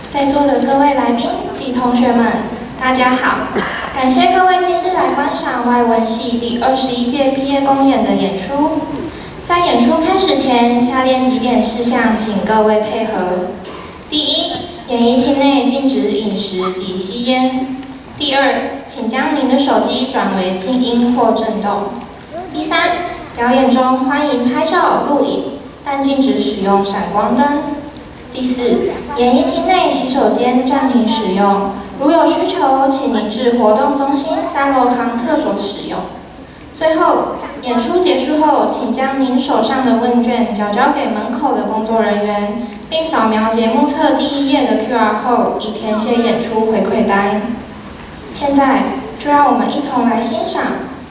在座的各位来宾及同学们，大家好！感谢各位今日来观赏外文系第21届毕业公演的演出。在演出开始前，下列几点事项，请各位配合：第一，演艺厅内禁止饮食及吸烟；第二，请将您的手机转为静音或震动；第三，表演中欢迎拍照、录影，但禁止使用闪光灯。第四，演艺厅内洗手间暂停使用，如有需求，请您至活动中心3楼堂厕所使用。最后，演出结束后，请将您手上的问卷交给门口的工作人员，并扫描节目册第1页的 QR code， 以填写演出回馈单。现在，就让我们一同来欣赏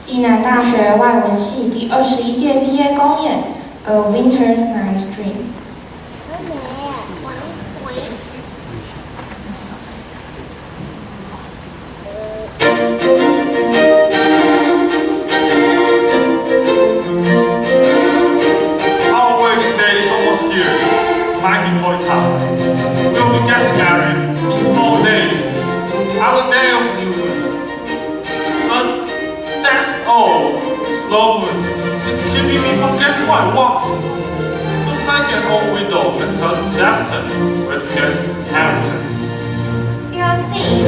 暨南大学外文系第21届毕业公演《A Winter Night's Dream》。We'll be getting married in 4 days, on the day of New Year. But that slow moon is keeping me from getting what I want. Just like an old widow and her stepson where to get his inheritance. You see,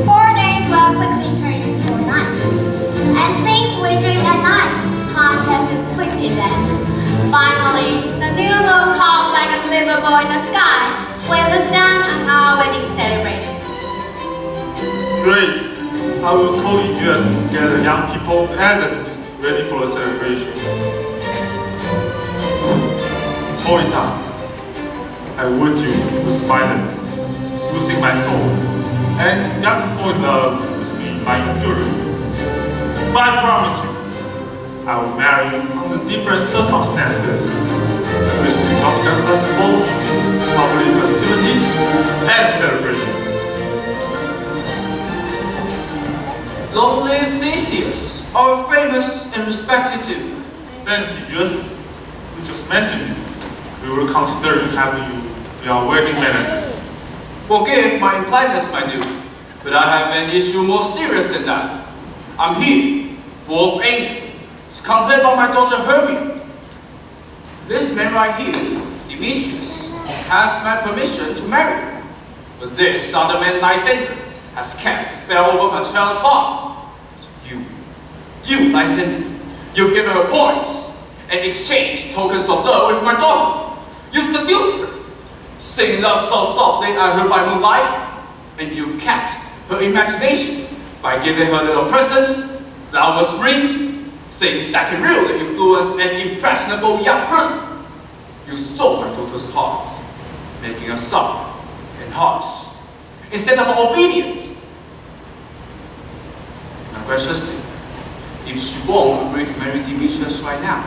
4 days will quickly turn into 4 nights. And since we drink at night, time passes quickly then. Finally, the new moon comes like a silver ball in the sky. We'll look down on our wedding celebration. Great. I will call you US to get the young people of Athens ready for the celebration. Hold it down. I wound you with violence, losing my soul, and got to fall in love with me, my fury. But I promise you, I will marry you under different circumstances, with drunken festivals, public festivities, and celebrations. Long live Theseus, our famous and respected duke. Thanks, we just mentioned you. We were considering having you be our wedding manager. Forgive my impoliteness, my duke, but I have an issue more serious than that. I'm here, full of anger, accompanied by my daughter Hermia. This man right here, Demetrius, has my permission to marry her. But this other man, Lysander, has cast a spell over my child's heart. You, Lysander, you've given her points and exchanged tokens of love with my daughter. You seduced her, sing love so softly at her by moonlight, and you kept her imagination by giving her little presents, flowers, rings, things that can really influence an impressionable young person. You stole my daughter's heart, making her soft and harsh, instead of obedient. Now, graciously, if she won't agree to marry Demetrius right now,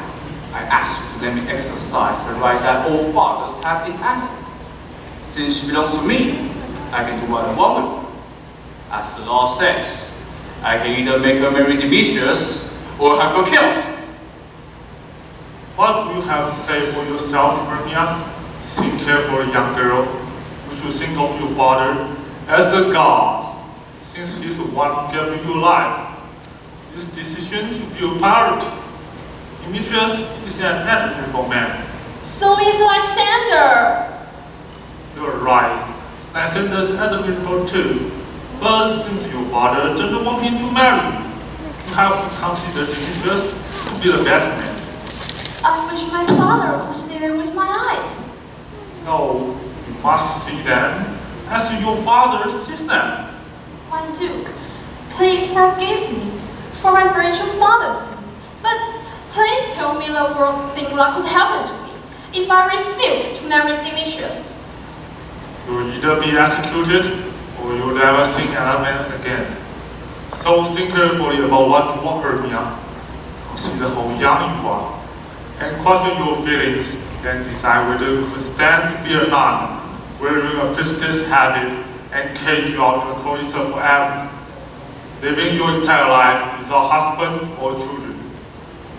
I ask you to let me exercise the right that all fathers have in Athens. Since she belongs to me, I can do what I want with her. As the law says, I can either make her marry Demetrius or have her killed. What do you have to say for yourself, Hermia? Think carefully, young girl. We should think of your father as a god, since he's the one who gave you life. This decision should be a priority. Demetrius is an admirable man. So is Lysander. You're right. Lysander's admirable too. But since your father doesn't want him to marry you, you have to consider Demetrius to be the better man. I wish my father could see them with my eyes. No, you must see them as your father sees them. My Duke, please forgive me for my breach of modesty. But please tell me the worst thing that could happen to me if I refuse to marry Demetrius. You'll either be executed or you'll never see another man again. So think carefully about what you want, Hermia. Consider how young you are, and question your feelings, then decide whether you could stand to be a nun, wearing a priestess habit, and cage you out in the cloister forever, living your entire life without husband or children,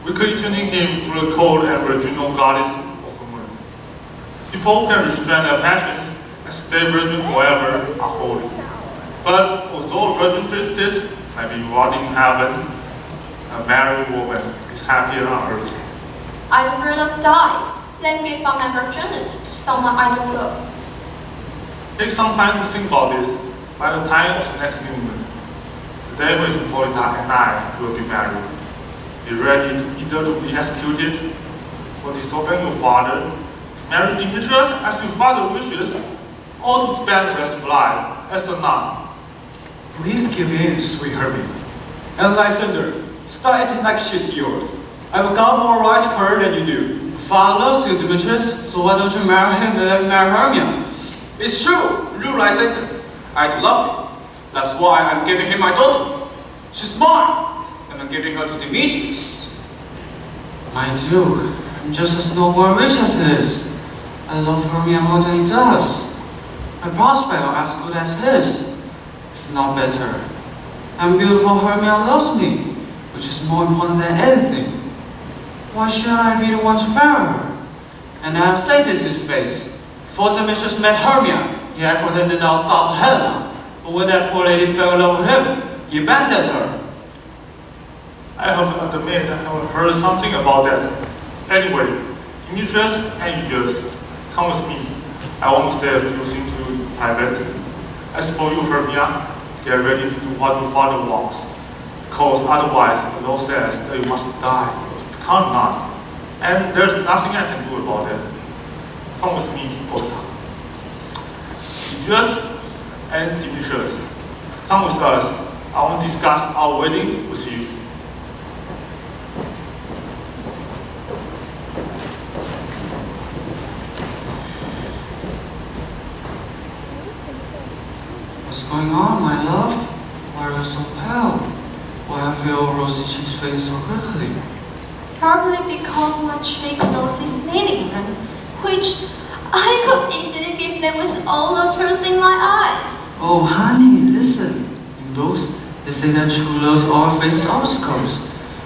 conditioning him to the cold and virginal goddess of the moon. People can restrain their passions and stay virgin forever are holy. But although a virgin priestess might be rotting in heaven, a married woman is happier on earth. I'd rather die than give up my virginity to someone I don't love. Take some time to think about this. By the time of the next new moon, the day when Hippolyta and I will be married. Be ready to either to be executed for disobeying your father, marry Demetrius as your father wishes, or to spend the rest of your life as a nun. Please give in, sweet Hermia. And Lysander, start acting like she's yours. I've got more right to her than you do. Father loves you, Demetrius, so why don't you marry him and then marry Hermia? It's true, you Lysander. I do love him. That's why I'm giving him my daughter. She's mine, and I'm giving her to Demetrius. My Duke, I'm just as noble and rich as he is. I love Hermia more than he does. My prospects are as good as his, if not better. And beautiful Hermia loves me, which is more important than anything. Why should I be the one to marry her? And I have said this in his face. Before Demetrius met Hermia, he had pretended our star to Helena. But when that poor lady fell in love with him, he abandoned her. I have to admit I have heard something about that. Anyway, Demetrius and Eugenius, come with me. I want to say a few things to you in private. As for you, Hermia, get ready to do what your father wants. Because otherwise, the law says that you must die to become nun. And there's nothing I can do about it. Come with me, Hippolyta. Eugenius and Demetrius, come with us. I want to discuss our wedding with you. What's going on, my love? Why are you so pale? Why have your rosy cheeks faded so quickly? Probably because my cheeks don't cease needing them, which I could easily give them with all the tears in my eyes. Oh, honey, listen. In those, they say that true loves all face obstacles.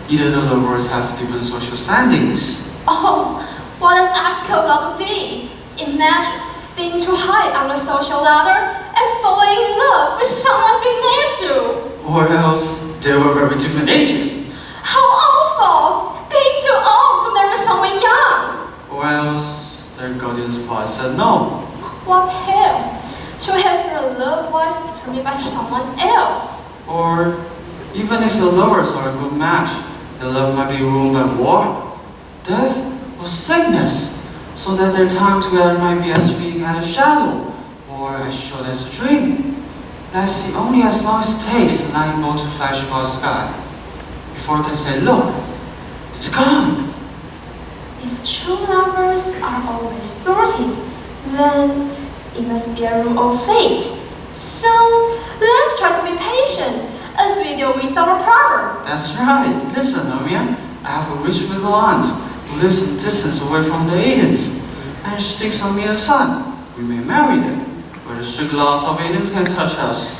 Either the lovers have different social standings. Oh, what an obstacle that would be! Imagine being too high on the social ladder and falling in love with someone beneath you. Or else, they were very different ages. How awful! Being too old to marry someone young. Or else, their guardians probably said no. What hell? To have your loved wife determined by someone else. Or, even if the lovers are a good match, the love might be ruined by war, death, or sickness, so that their time together might be as fleeting as a shadow, or as short as a dream. Lasting only as long as it takes a lightning bolt to flash across the sky, before it can say, look, it's gone. If true lovers are always thwarted, then it must be a rule of fate. So let's try to be patient as we deal with our problem. That's right. Listen, Hermia, I have a rich little aunt who lives in distance away from the Edens, and she thinks of me as son. We may marry them, where the strict laws of Edens can touch us.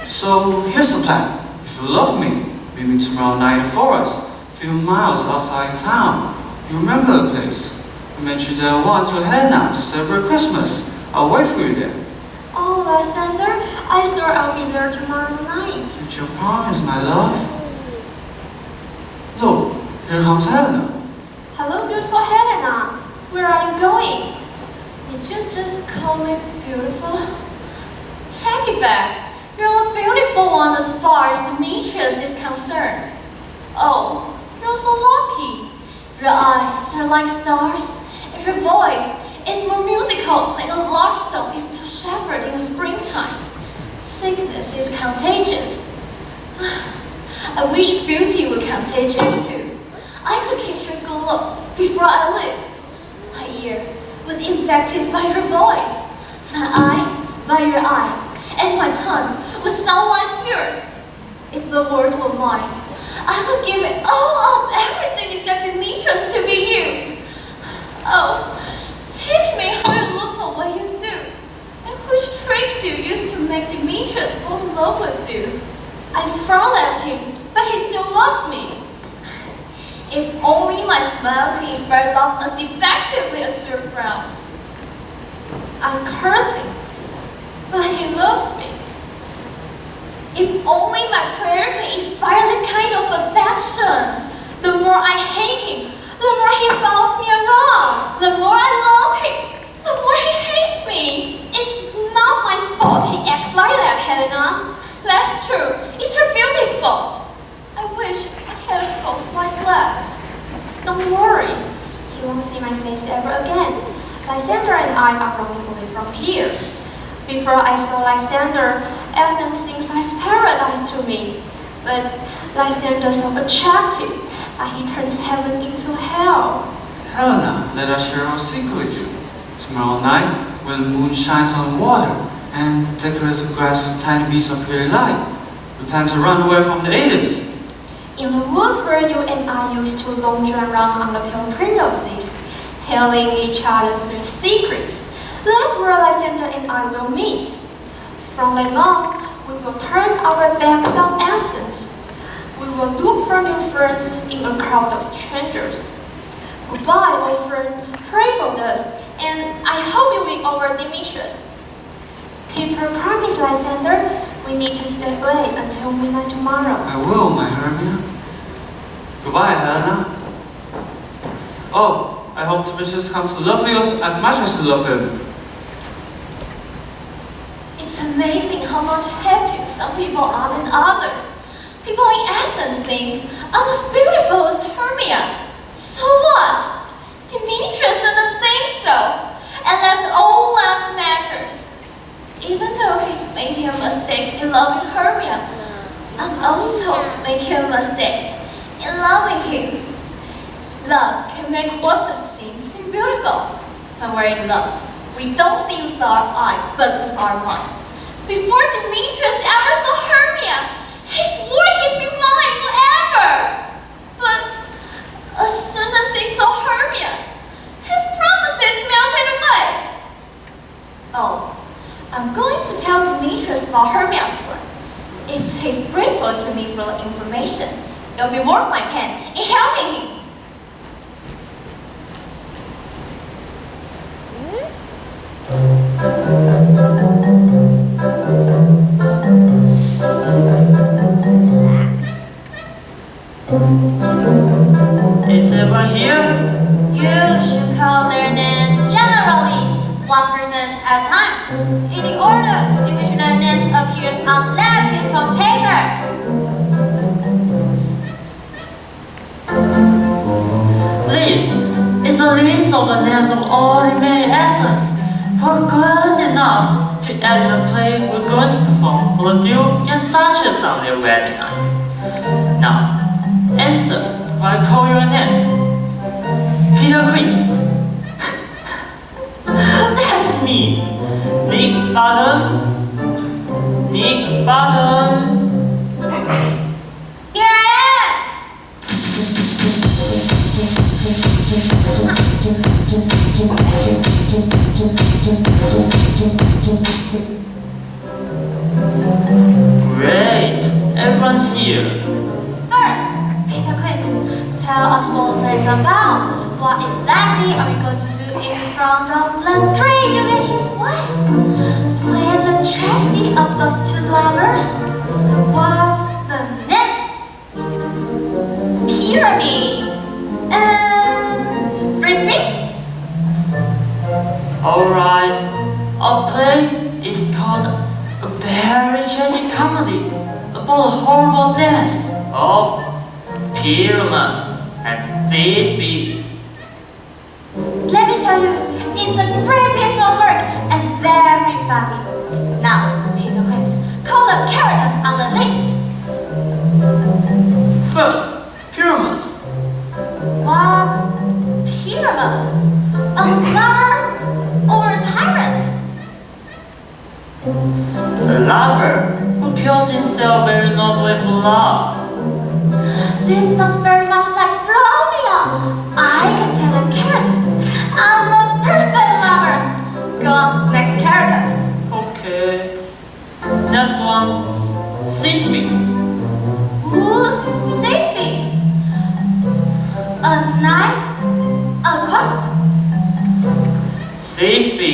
So here's the plan. If you love me, meet me tomorrow night in the forest, a few miles outside town. You remember the place? I met you there once with Helena to celebrate Christmas. I'll wait for you there. Oh, Lysander, I swear I'll be there tomorrow night. It's your promise, my love. Look, here comes Helena. Hello, beautiful Helena. Where are you going? Did you just call me beautiful? Take it back. You're the beautiful one as far as Demetrius is concerned. Oh, you're so lucky. Your eyes are like stars, and your voice is more musical like a larkstone is to a shepherd in springtime. Sickness is contagious. I wish beauty were contagious too. I could catch your good look before I live. My ear was infected by your voice, my eye by your eye, and my tongue would sound like yours. If the world were mine, I would give it all up, everything except Demetrius to be you. Oh, teach me how you look and what you do, and which tricks you use to make Demetrius fall in love with you. I frowned at him, but he still loves me. If only my smile could inspire love as effectively as your frowns. place ever again. Lysander and I are running away from here. Before I saw Lysander, Athens seems like paradise to me. But Lysander is so attractive that he turns heaven into hell. Helena, let us share our secret with you. Tomorrow night, when the moon shines on water and decorates the grass with tiny beads of pretty light, we plan to run away from the Athens. In the woods where you and I used to launder around on the Peloponnese seas, telling each other sweet secrets, that's where Lysander and I will meet. From then on, we will turn our backs on Athens. We will look for new friends in a crowd of strangers. Goodbye, old friend. Pray for us, and I hope you win over Demetrius. Keep your promise, Lysander. We need to stay away until midnight tomorrow. I will, my Hermia. Goodbye, Helena. Oh, I hope Demetrius comes to love you as much as you love him. It's amazing how much happier some people are than others. People in Athens think I'm as beautiful as Hermia. So what? Demetrius doesn't think so. And that's all that matters. Even though he's making a mistake in loving Hermia, I'm also making a mistake in loving him. Love can make what seems beautiful. When we're in love, we don't see with our eye, but with our mind. Before Demetrius ever saw Hermia, he swore he'd be mine forever. But as soon as he saw Hermia, his promises melted away. Oh, I'm going to tell Demetrius about Hermia's plan. If he's grateful to me for the information, it'll be worth my pen in helping him. Is everyone here? You should call their name generally, one person at a time, in the order in which their name appears on that piece of paper. List is a list of the names of all the many accents who are good enough to add in the play we're going to perform for the Duke and Duchess on their wedding night. Now, answer when I call your name. Peter Creeps. That's me. Nick Bottom. Nick Bottom. Here I am! Great. Everyone's here. First, Peter Quince, tell us what the play is about. What exactly are we going to do in front of the tree to get his wife? Play the tragedy of those two lovers? What's the next? Pyramid and frisbee? Alright. Our play is called A Very Tragic Comedy about the horrible death of Pyramus and Thisbe. Let me tell you, it's a great piece of work and very funny. Now, Peter Quince, call the characters on the list. First, Pyramus. What's Pyramus? A lover or a tyrant? The lover who kills himself very nobly for love. This sounds very much like Romeo. I can tell the character. I'm a perfect lover. Go on, next character. Okay. Next one, Thisbe. Who's Thisbe? A knight? A quest? Thisbe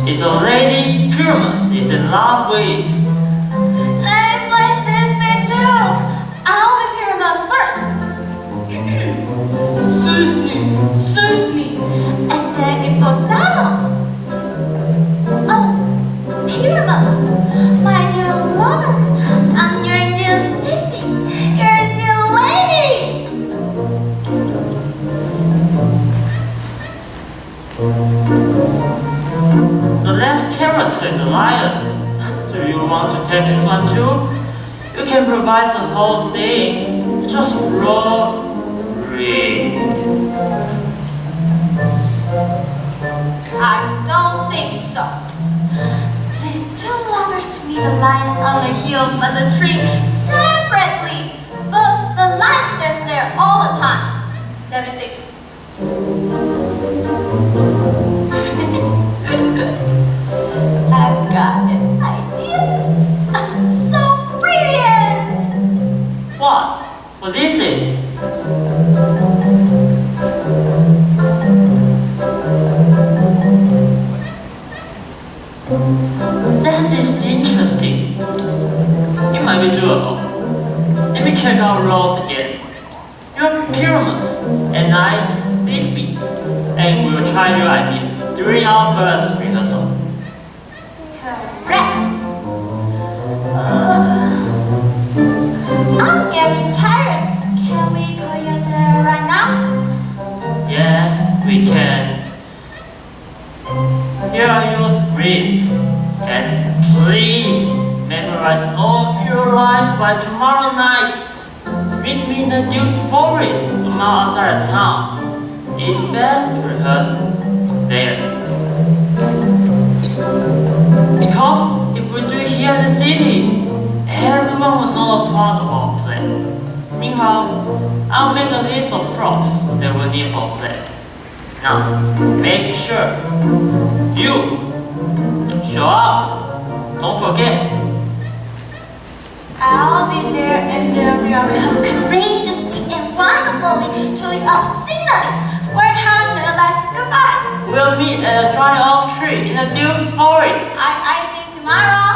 is a lady Pyramus is in love with. Let me play Thisbe too. I'll be Pyramus first. Suits me. And then it goes down. Oh, Pyramus, my dear lover, I'm your dear Thisbe, your dear lady. The last character is a lion. Do you want to take this one too? You can provide the whole thing. Just rory. I don't think so. These two lovers meet the lion on the hill by the tree separately, but the lion stays there all the time. Let me see. I've got an idea. So brilliant! What is it? That is interesting. It might be doable. Let me check our roles again. You're pyramids, and I Thisbe, and we will try your idea during our first rehearsal. Correct. I'm getting tired. Can we call you there right now? Yes, we can. Here are your scripts, and please memorize all your lines by tomorrow night. Meet me in the Duke's Forest, a mile outside of town. It's best to rehearse there. Because if we do it here in the city, everyone will know a part of our play. Meanwhile, I'll make a list of props that we'll need for play. Now, make sure you show up. Don't forget. I'll be there and there we are rehearsed courageously and wonderfully, truly obscenely. We're having the last goodbye. We'll meet at a giant oak tree in the Duke's Forest. I see you tomorrow.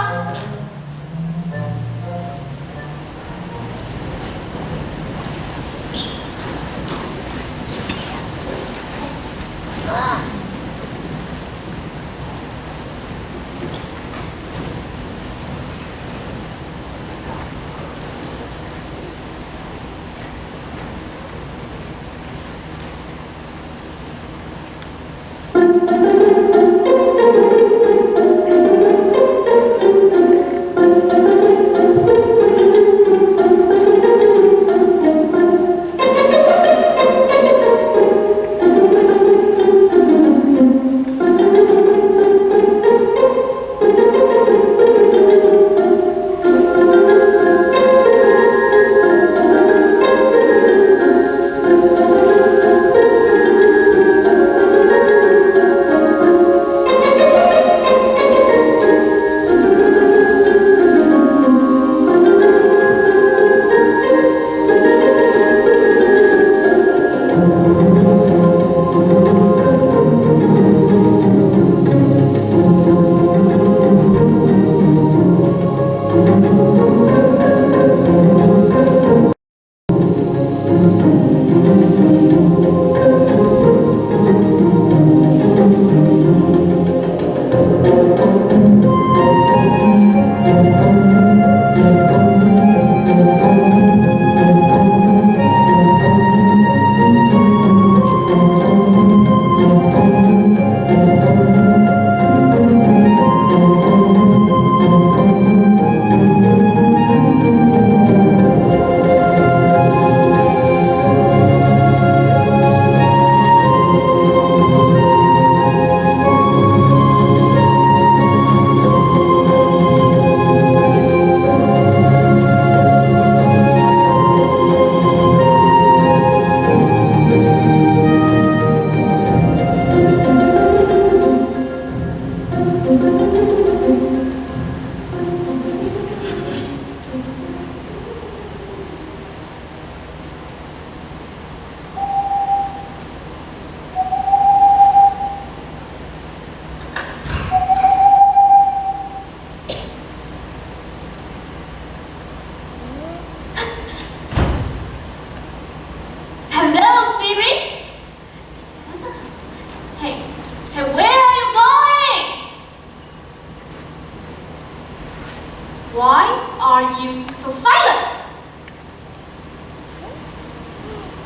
Why are you so silent?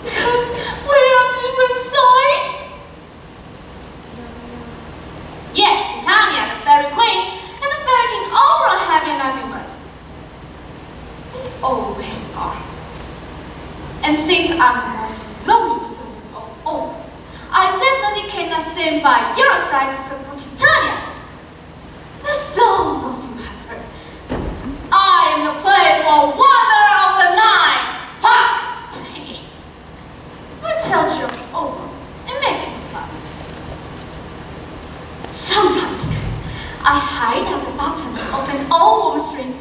Because we are different size. are the most lonely soul of all. I definitely cannot stand by your side to support Titania. The soul of you have heard. I am the playful wonder of the night. Fuck! But tell jokes over and make him smile. Sometimes I hide at the bottom of an old woman's drink,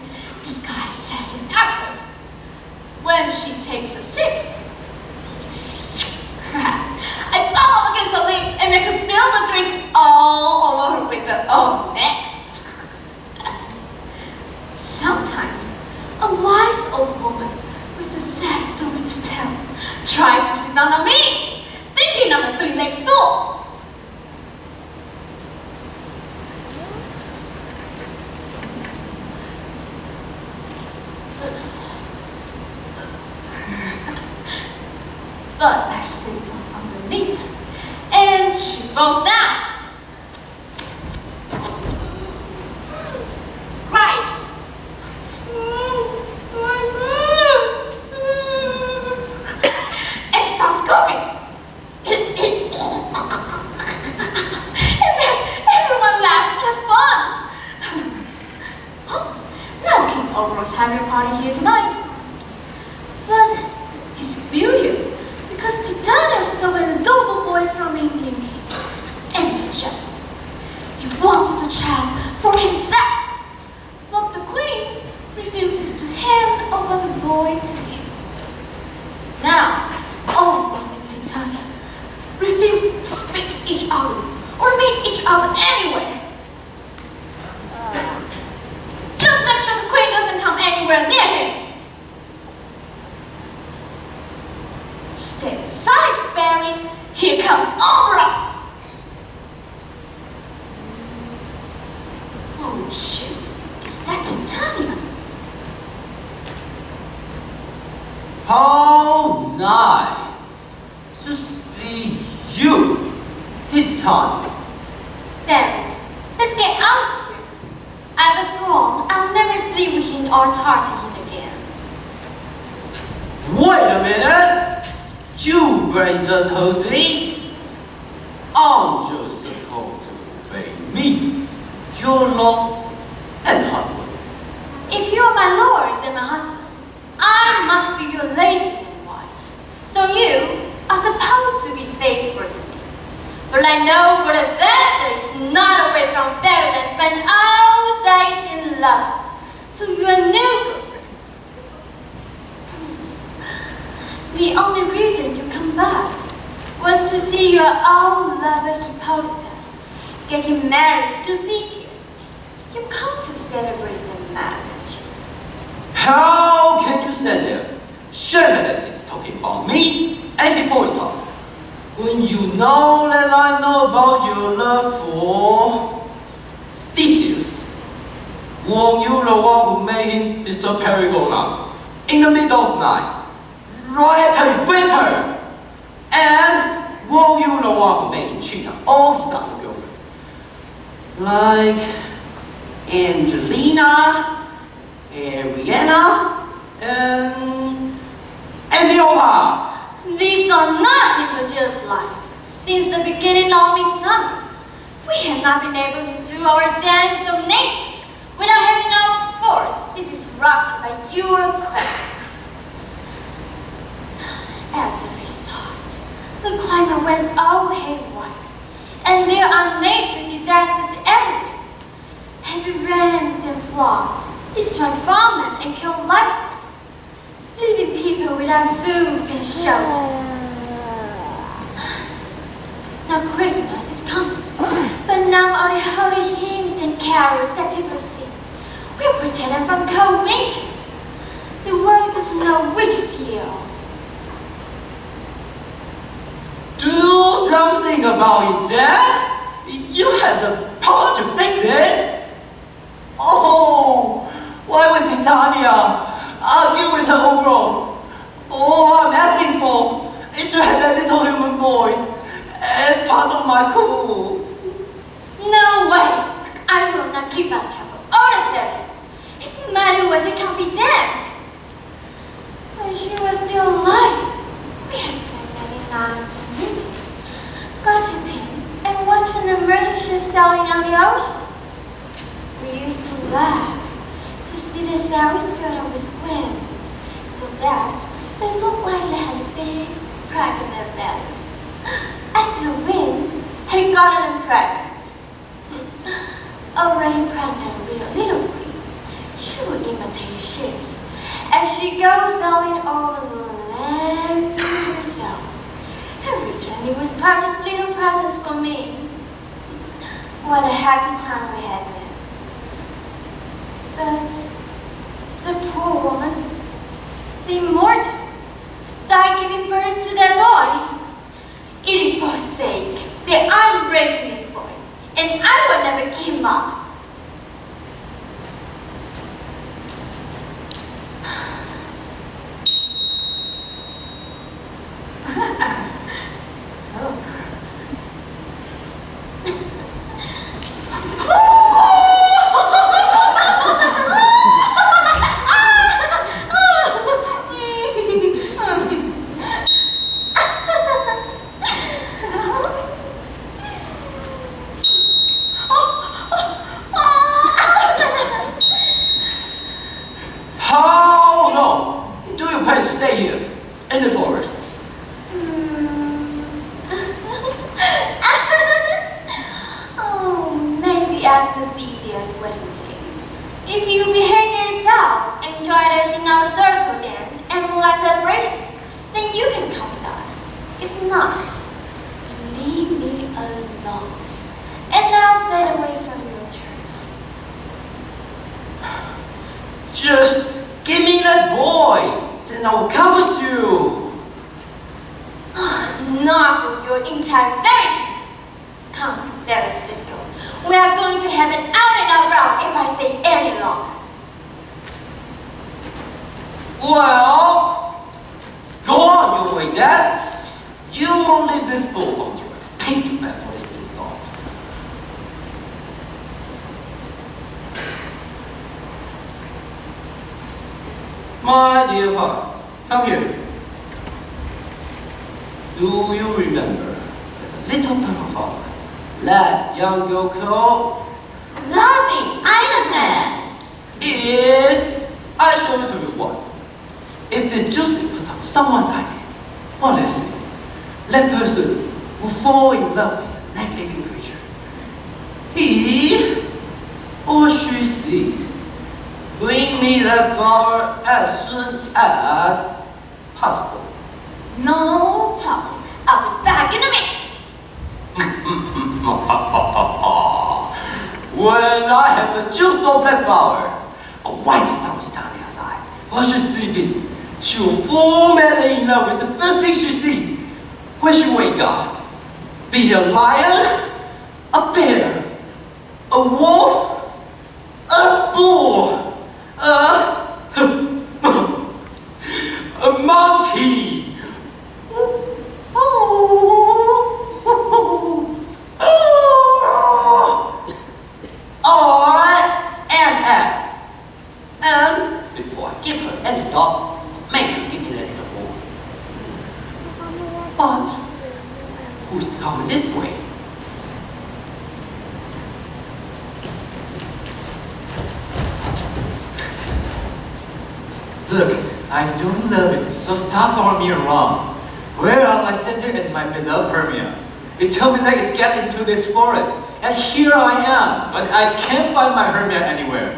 disguised as an apple. When she takes a sip, I bump up against her lips and make her spill the drink all over her with her own neck. Sometimes a wise old woman with a sad story to tell tries to sit down on me, thinking I'm a three-legged stool. But I sit underneath her, and she falls down. Crying. And starts coughing. And then everyone laughs and has fun. Now King Ogre's having a party here tonight. But he's furious because Titania stole an adorable boy from Indian King, and he's jealous. He wants the child for himself, but the Queen refuses to hand over the boy to him. Now, Ogre and Titania refuse to speak to each other or meet each other anywhere. Just make sure the Queen doesn't come anywhere near him. Step aside, fairies. Here comes Ogre. Oh shoot, is that Titania? How nice to see you, Titania. Fairies, let's get out of here. I was wrong. I'll never sleep with him or Tartan again. Wait a minute! You brazen hosey! I'm just supposed to obey me, your law and husband. If you are my lord and my husband, I must be your lady and wife. So you are supposed to be faithful to me. But I know for the fact that it's not away from fairyland, spend all days in love to your new girlfriend. The only reason you come back was to see your old lover Hippolyta get him married to Theseus. You come to celebrate the marriage. How can you say that? Shamelessly talking about me and Hippolyta, when you know that I know about your love for Theseus. Were you the one who made him disappear now in the middle of the night, right after you beat her? And were you the one who made him cheat on all his other girlfriends? Like Angelina, Ariana, and Leopa. These are nothing but just lies. Since the beginning of midsummer, we have not been able to do our dance of nature without having our sports be disrupted by your presence. As a result, the climate went all haywire, and there are nature disasters everywhere. Heavy rains and floods destroy farmland and kill livestock, leaving people without food and shelter. Now Christmas is coming, but now all the holy hymns and carols that people sing will protect them from cold winter. The world doesn't know which is year. Do something about it, Dad! You have the power to fix it! Oh, why would Titania argue with her overall? All I'm asking for is to have that little human boy as part of my crew. No way! I will not keep out trouble all the fairies. His mother was a confidant. When she was still alive, we sailing on the ocean. We used to laugh to see the sails filled up with wind, so that they looked like they had big, pregnant bellies. As the wind had gotten them pregnant. Already pregnant with a little queen, she would imitate ships as she goes sailing over the land to herself. Every journey was precious little presents for me. What a happy time we had then. But the poor woman, the immortal, died giving birth to that boy. It is for her sake that I'm raising this boy, and I will never give him up. Just give me that boy, then I'll come with you. Not for your entire fairy kingdom. Come, let's go. We are going to have an out and out row if I stay any longer. Well, go on your way, Dad. You only be full on your pink method in thought. My dear heart, come here. Do you remember the little purple flower that young girl called Loving idleness. If I show it to you one, if it just put on someone's idea, what is it? That person will fall in love with that living creature. He or she bring me that flower as soon as possible. No problem. I'll be back in a minute. When I had the juice of that flower, a white donkey down the outside, while she's sleeping, she will fall madly in love with the first thing she sees. When she wake up, be a lion, a bear, a wolf, a bull, a monkey. Or an ant. And before I give her any thought, make her give me that little boy. But who's coming this way? Look, I don't love it, so stop following me around. Where are Lysander and my beloved Hermia? It told me that it's get into this forest, and here I am, but I can't find my Hermia anywhere.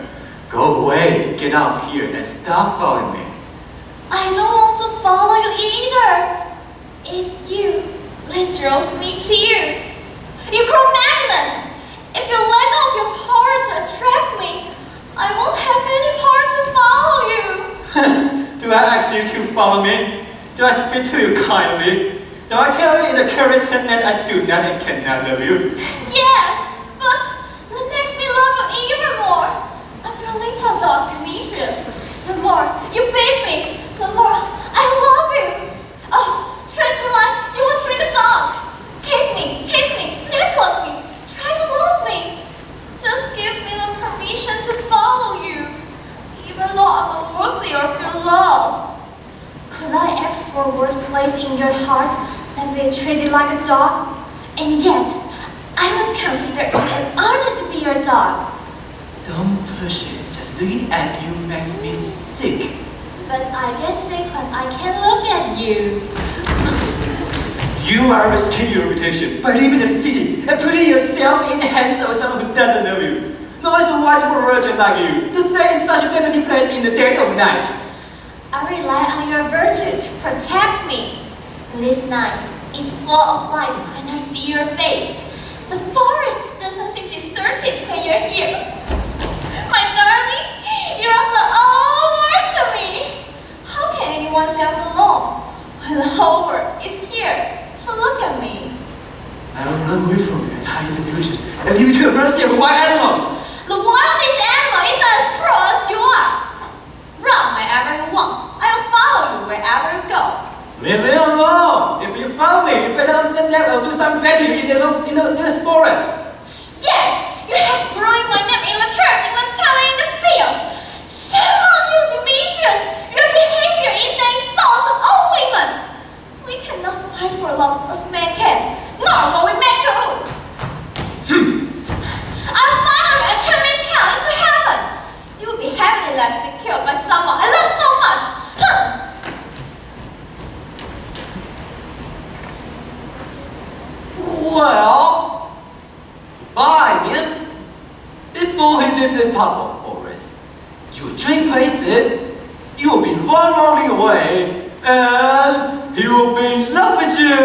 Go away, get out here, and stop following me. I don't want to follow you either. It's you that draws me to you. You grow magnet. If you let go of your power to attract me, I won't have any power to follow you. Do I ask you to follow me? Do I speak to you kindly? Do I tell you in the careless that I do not and cannot love you? Yes, but that makes me love you even more. I'm your little dog, Demetrius. The more you bathe me, the more I love you. Oh, treat me like you would treat a dog. Kick me, hit me, necklace me, try to lose me. Just give me the permission to follow you, even though I'm unworthy of your love. Could I ask for a worse place in your heart than be treated like a dog? And yet, I would consider it your dog. Don't push it. Just looking at you makes me sick. But I get sick when I can't look at you. You are risking your reputation by leaving the city and putting yourself in the hands of someone who doesn't know you. No one's wise for a virgin like you to stay in such a deadly place in the dead of night. I rely on your virtue to protect me. This night is full of light when I see your face. The forest doesn't seem deserted when you're here. My darling, you're of the whole world to me. How can anyone say I'm alone when the whole world is here to look at me? I will run away from you and hide in the bushes and leave you to the mercy of wild animals. The wildest animal is as cruel as you are. Run wherever you want. I will follow you wherever you go. Leave me alone! If you follow me, you better understand that I'll do something bad to you in this forest. Yes, you have ruined my name in the church, in the town, in the field. Shame on you, Demetrius! Your behavior is an insult to all women. We cannot fight for love as men can, nor will we make your own. I'll follow you and turn this hell into heaven. You will be happily left to be killed by someone I love so much. Well, goodbye, man. Before he leaves the purple forest, you drink poison, you will be running away, and he will be in love with you.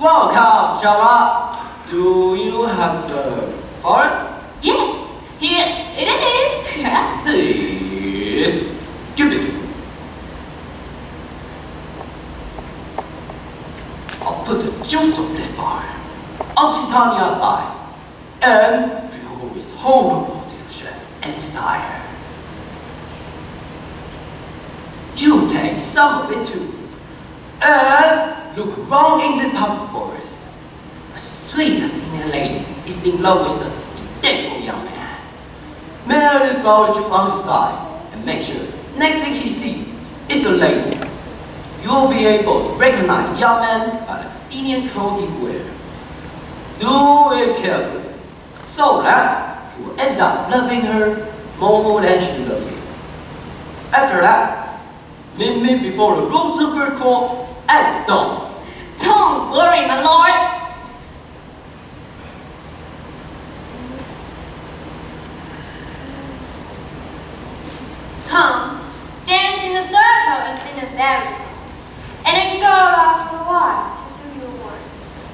Welcome, Java. Do you have the heart? Yes, here it is. Please, give it to me. I'll put the juice of the fire on Titania's eye and fill her with horrible delusion and desire. You take some of it too, and look around in the purple forest. A sweet Athenian lady is in love with a stateful young man. Marry this flower on his thigh and make sure next thing he sees is a lady. You'll be able to recognize the young man by the Athenian clothes he wears. Do it carefully, so that you will end up loving her more than she loves you. After that, meet me before the Roosevelt Court at dawn. Don't worry, my lord. Come, dance in the circle and sing a fairy song. And then go off for a while to do your work.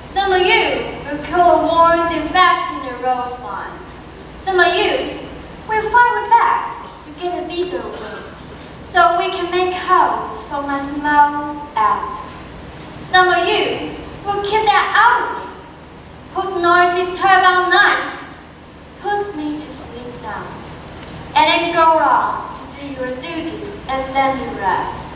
Some of you will kill the warrants and fast in the rose wine. Some of you will fight with bats to get the beetle wings, so we can make holes for my small elves. Some of you will keep that out of me, whose noise is terrible all night. Put me to sleep now, and then go off to do your duties and let me rest.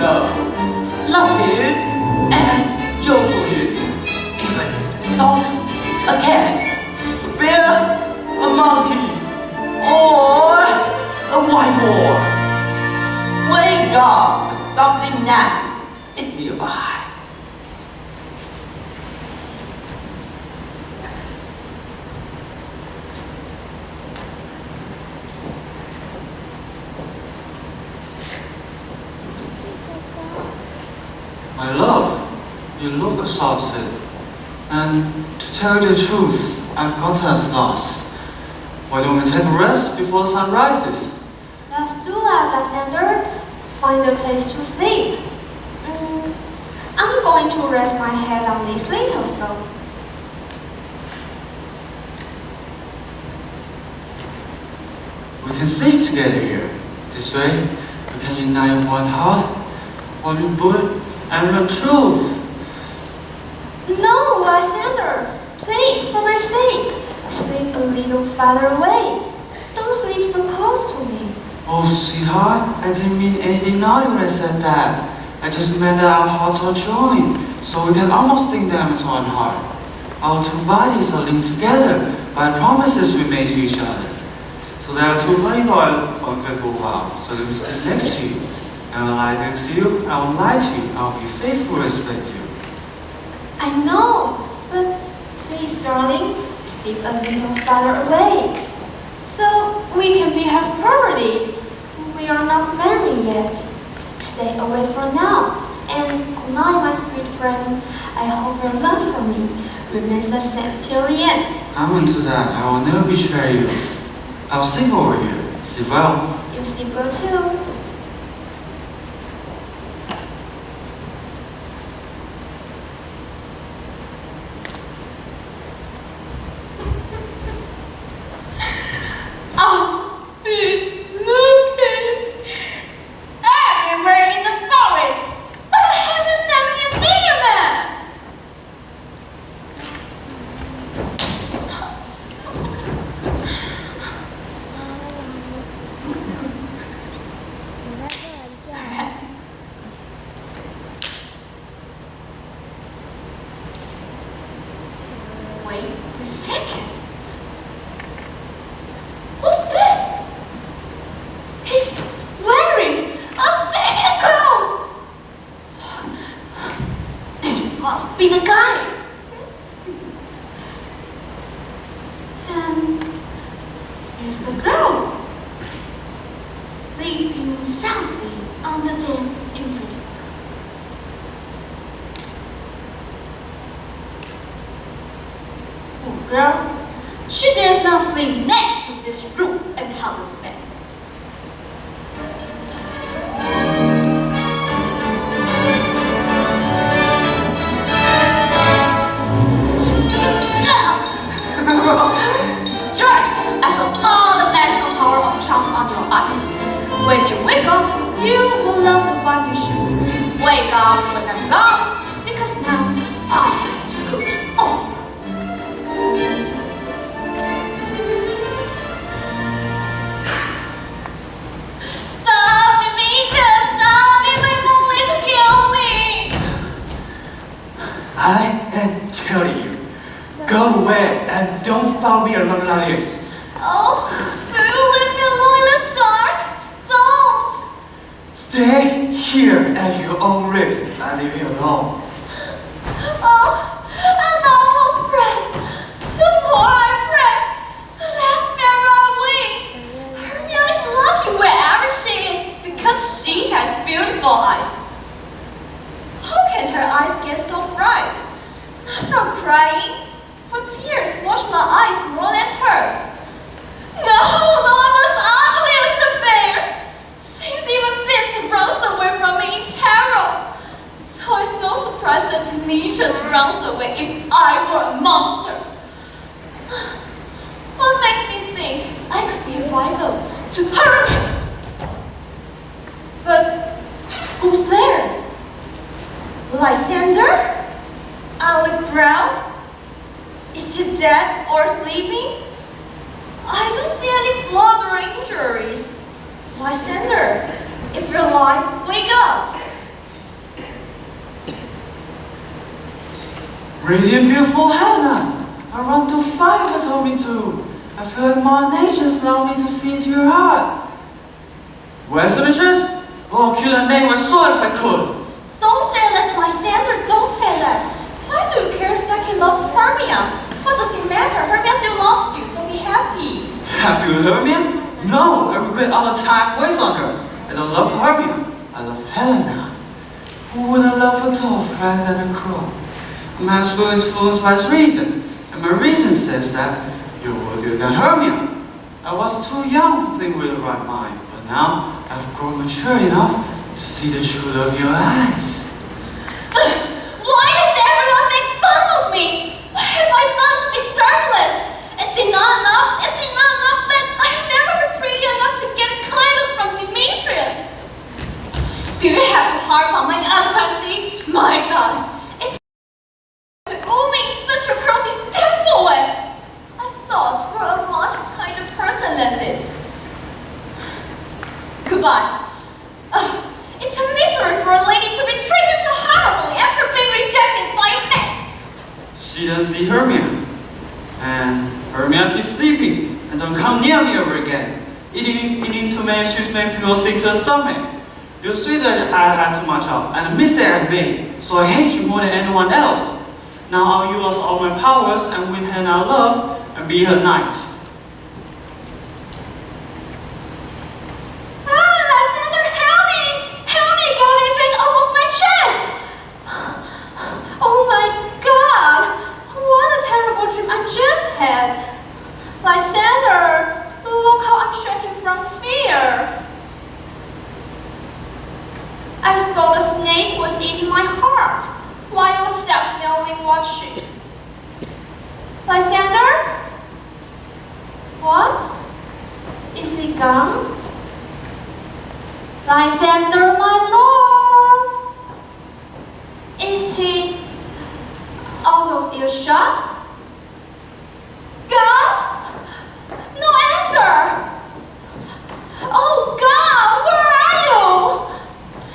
love. Love him and you'll do it. Even if a dog, a cat, a bear, a monkey, or a white boar. Wake up! Something nasty is nearby. My love, you look exhausted. And to tell you the truth, I've got us lost. Why don't we take a rest before the sun rises? Let's do that, Lysander. Find a place to sleep. I'm going to rest my head on this little stone. We can sleep together here. This way, we can unite one heart, one bullet, and one truth. No, Lysander. Please, for my sake, sleep a little farther away. Don't sleep so close to me. Oh, sweetheart, I didn't mean anything naughty when I said that. I just meant that our hearts are joined, so we can almost think them as one heart. Our two bodies are linked together by promises we made to each other. So there are two playboys on faithful vow, so let me sit next to you. I will lie next to you, I will lie to you, I will be faithful and respect you. I know, but please, darling, sleep a little farther away, so we can be half property. We are not married yet. Stay away for now, and good night, my sweet friend. I hope your love for me remains the same till the end. I'm into that. I will never betray you. I'll sleep over here. Sleep well. You sleep well too. Wait a second. What's this? He's wearing a bathing clothes. This must be the guy. And here's the girl, sleeping soundly on the damp interior. Poor girl, she dares not sleep next to this rude and helpless man. When you wake up, you will love the one you should. Wake up when I'm gone, because now I have to go on. Stop, Demetrius! Stop! It will to kill me! I am telling you, go away and don't follow me around like this. Oh, will you leave me alone in the dark? Don't! Stay here at your own risk and leave me alone. Oh, I'm almost breath. The more I pray, the less fairer I win. Hermia is lucky wherever she is because she has beautiful eyes. How can her eyes get so bright? Not from crying, for tears wash my eyes more than hers. No, I'm as ugly as the bear. Since even Beast runs away from me in terror. So it's no surprise that Demetrius runs away if I were a monster. What makes me think I could be a rival to Hermia? But who's there? Lysander? Alec Brown? Is he dead or sleeping? I don't see any blood or injuries. Lysander, if you're alive, wake up. Radiant, beautiful Hannah! I run to fight what told me to. I feel like my nature's allowed me to see into your heart. Where's the mistress? Oh, kill that name with a sword if I could. Don't say that, Lysander, don't say that. Why do you care that he loves Hermia? What does it matter? Hermia still loves you, so be happy. Happy with Hermia? No, I regret all the time wasted on her. I don't love Hermia. I love Helena. Who would I love a tough rather than a cruel? A man's will is influenced by his reason, and my reason says that you're worthier than Hermia. I was too young to think with the right mind, but now I've grown mature enough to see the true love in your eyes. Why does everyone make fun of me? What have I done to deserve this? Is it not enough? Is it not enough that I've never been pretty enough to get a kind look from Demetrius? Do you have to harp on my adequacy? My God, it's to owe me in such a cruel, distasteful way. I thought you were a much kinder person than this. Goodbye. It's a misery for a lady to be treated so horribly after being rejected by a man. She doesn't see Hermia, and Hermia keeps sleeping and don't come near me ever again. Eating too many sweets make people sick to the stomach. You're sweet that I had too much of, and a mistake I made, so I hate you more than anyone else. Now I'll use all my powers and win Hannah love and be her knight. Lysander, help me! Help me get this edge off of my chest! Oh my God! What a terrible dream I just had! Lysander, look how I'm shaking from fear. I thought a snake was eating my heart while I was self-smelling watching. Lysander? What? Is he gone? Lysander, my lord! Is he out of earshot? God? No answer! Oh God, where are you?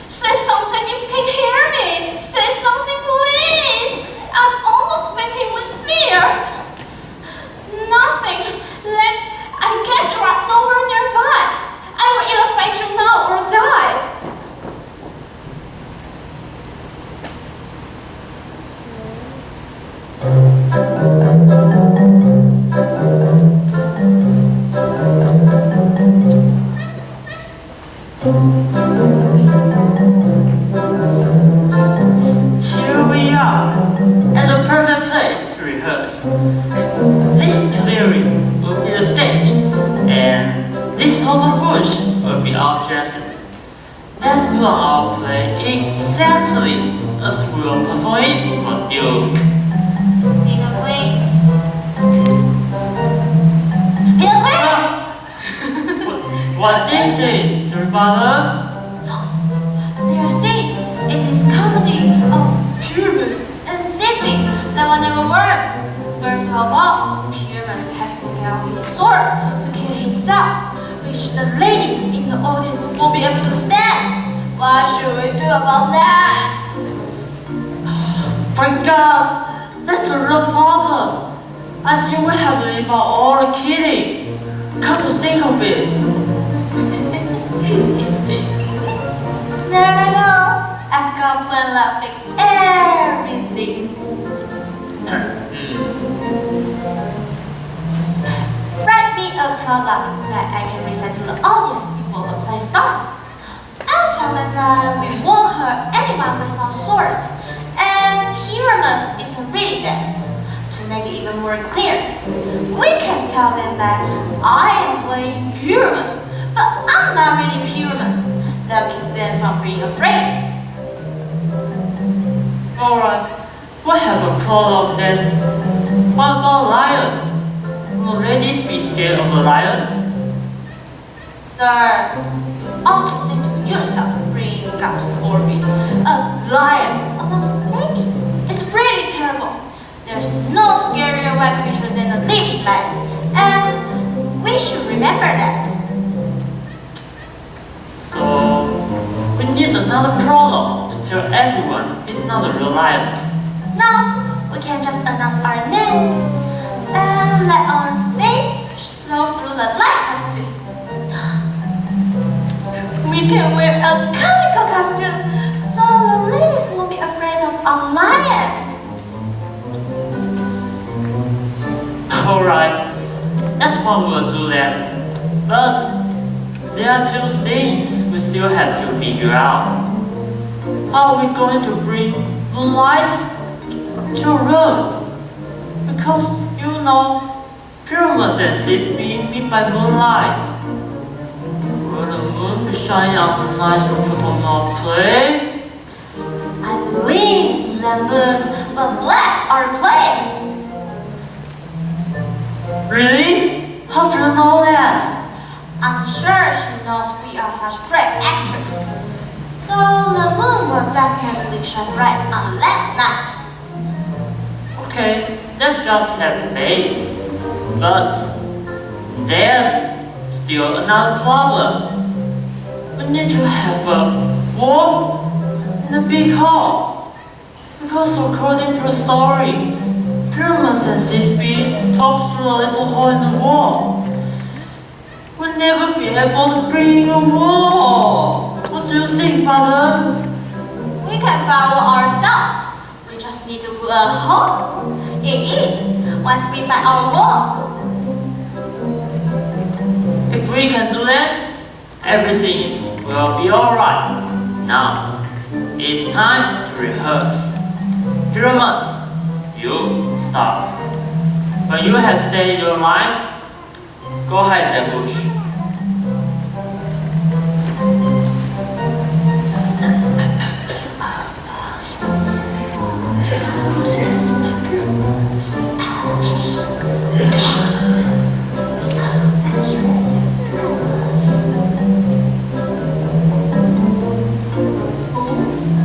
Say something if you can hear me! Say something, please! I'm almost fainting with fear! Nothing! Then I guess you are nowhere nearby! I will either fight you now or die! Here we are, at the perfect place to rehearse. This clearing will be the stage, and this little bush will be our dressing. Let's put on our play exactly as we will perform it for Duke. Peter, please. Peter, please! What they say, your father? There are scenes in this comedy of Pyramus and Sicily that will never work. First of all, Pyramus has to get out his sword to kill himself, which the ladies in the audience won't be able to stand. What should we do about that? My God, that's a real problem. I think we have to leave out all the kidding. Come to think of it. No. I've got a plan that fix everything. Write me a prologue that I can recite to the audience before the play starts. I'll tell them that we won't hurt anyone with our swords, and Pyramus isn't really dead. To make it even more clear, we can tell them that I am playing Pyramus, but I'm not really Pyramus. That'll keep them from being afraid. Alright, we'll have a prologue then. What about lion? Will ladies be scared of a lion? Sir, you ought to think to yourself, praying God forbid. A lion amongst ladies is really terrible. There's no scarier white creature than a living lion, and we should remember that. So, we need another prologue to tell everyone he's not a real lion. No, we can just announce our name and let our face show through the light costume. We can wear a comical costume so the ladies won't be afraid of a lion. Alright, that's what we'll do then. But there are two things we still have to figure out. How are we going to bring moonlight to a room? Because you know, pyramids exist being made by moonlight. Will the moon be shining on the night to perform our play? I believe the moon will bless our play. Really? How do you know that? I'm sure she knows we are such great actors. So the moon will definitely shine bright on that night. Okay, let's just have faith. But there's still another problem. We need to have a wall in the big hall. Because according to the story, pyramids exist being topped through a little hole in the wall. We'll never be able to bring a wall. What do you think, Father? We can follow ourselves. We just need to put a hole in it once we find our wall. If we can do that, everything will be alright. Now, it's time to rehearse. Pyramids, you start. When you have said your lines, go ahead, Debush.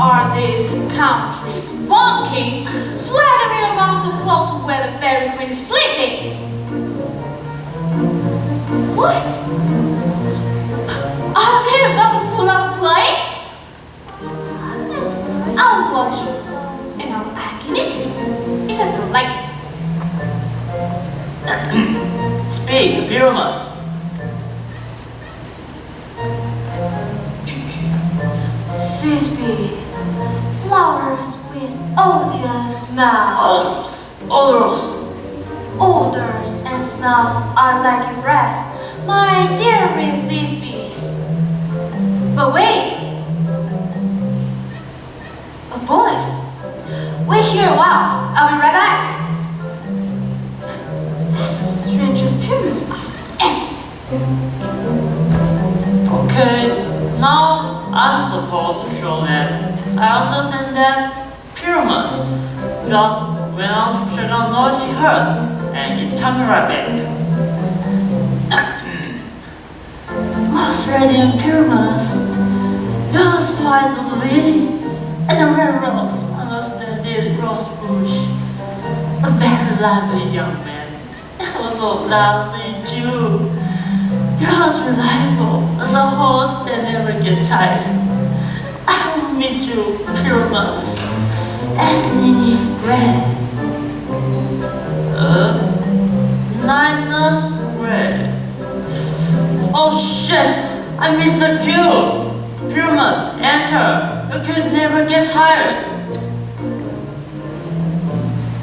Are these country bumpkins swaggering around so close to where the fairy queen is sleeping? What? Are they about to pull out a play? I'll watch and I'll act in it if I feel like it. Speak, Pyramus. Sisby, flowers with odious smells. Odors and smells are like your breath, my dear Miss Thisbe. But wait! A voice! Wait here a while, I'll be right back. That's the strangest appearance I've ever seen. Okay, now I'm supposed to show that I understand that Pyramus just went on to check out noise he heard, and it's coming right back. Most radiant Pyramus, your spice was leading, and the red rose under the dead rose bush. A very lovely young man, also lovely Jew. Yours reliable as a horse that never gets tired. I will meet you, Pyramus, at Nini's bread. Nina's bread. Oh shit! I missed the cue! Pyramus, enter! The cue never gets tired.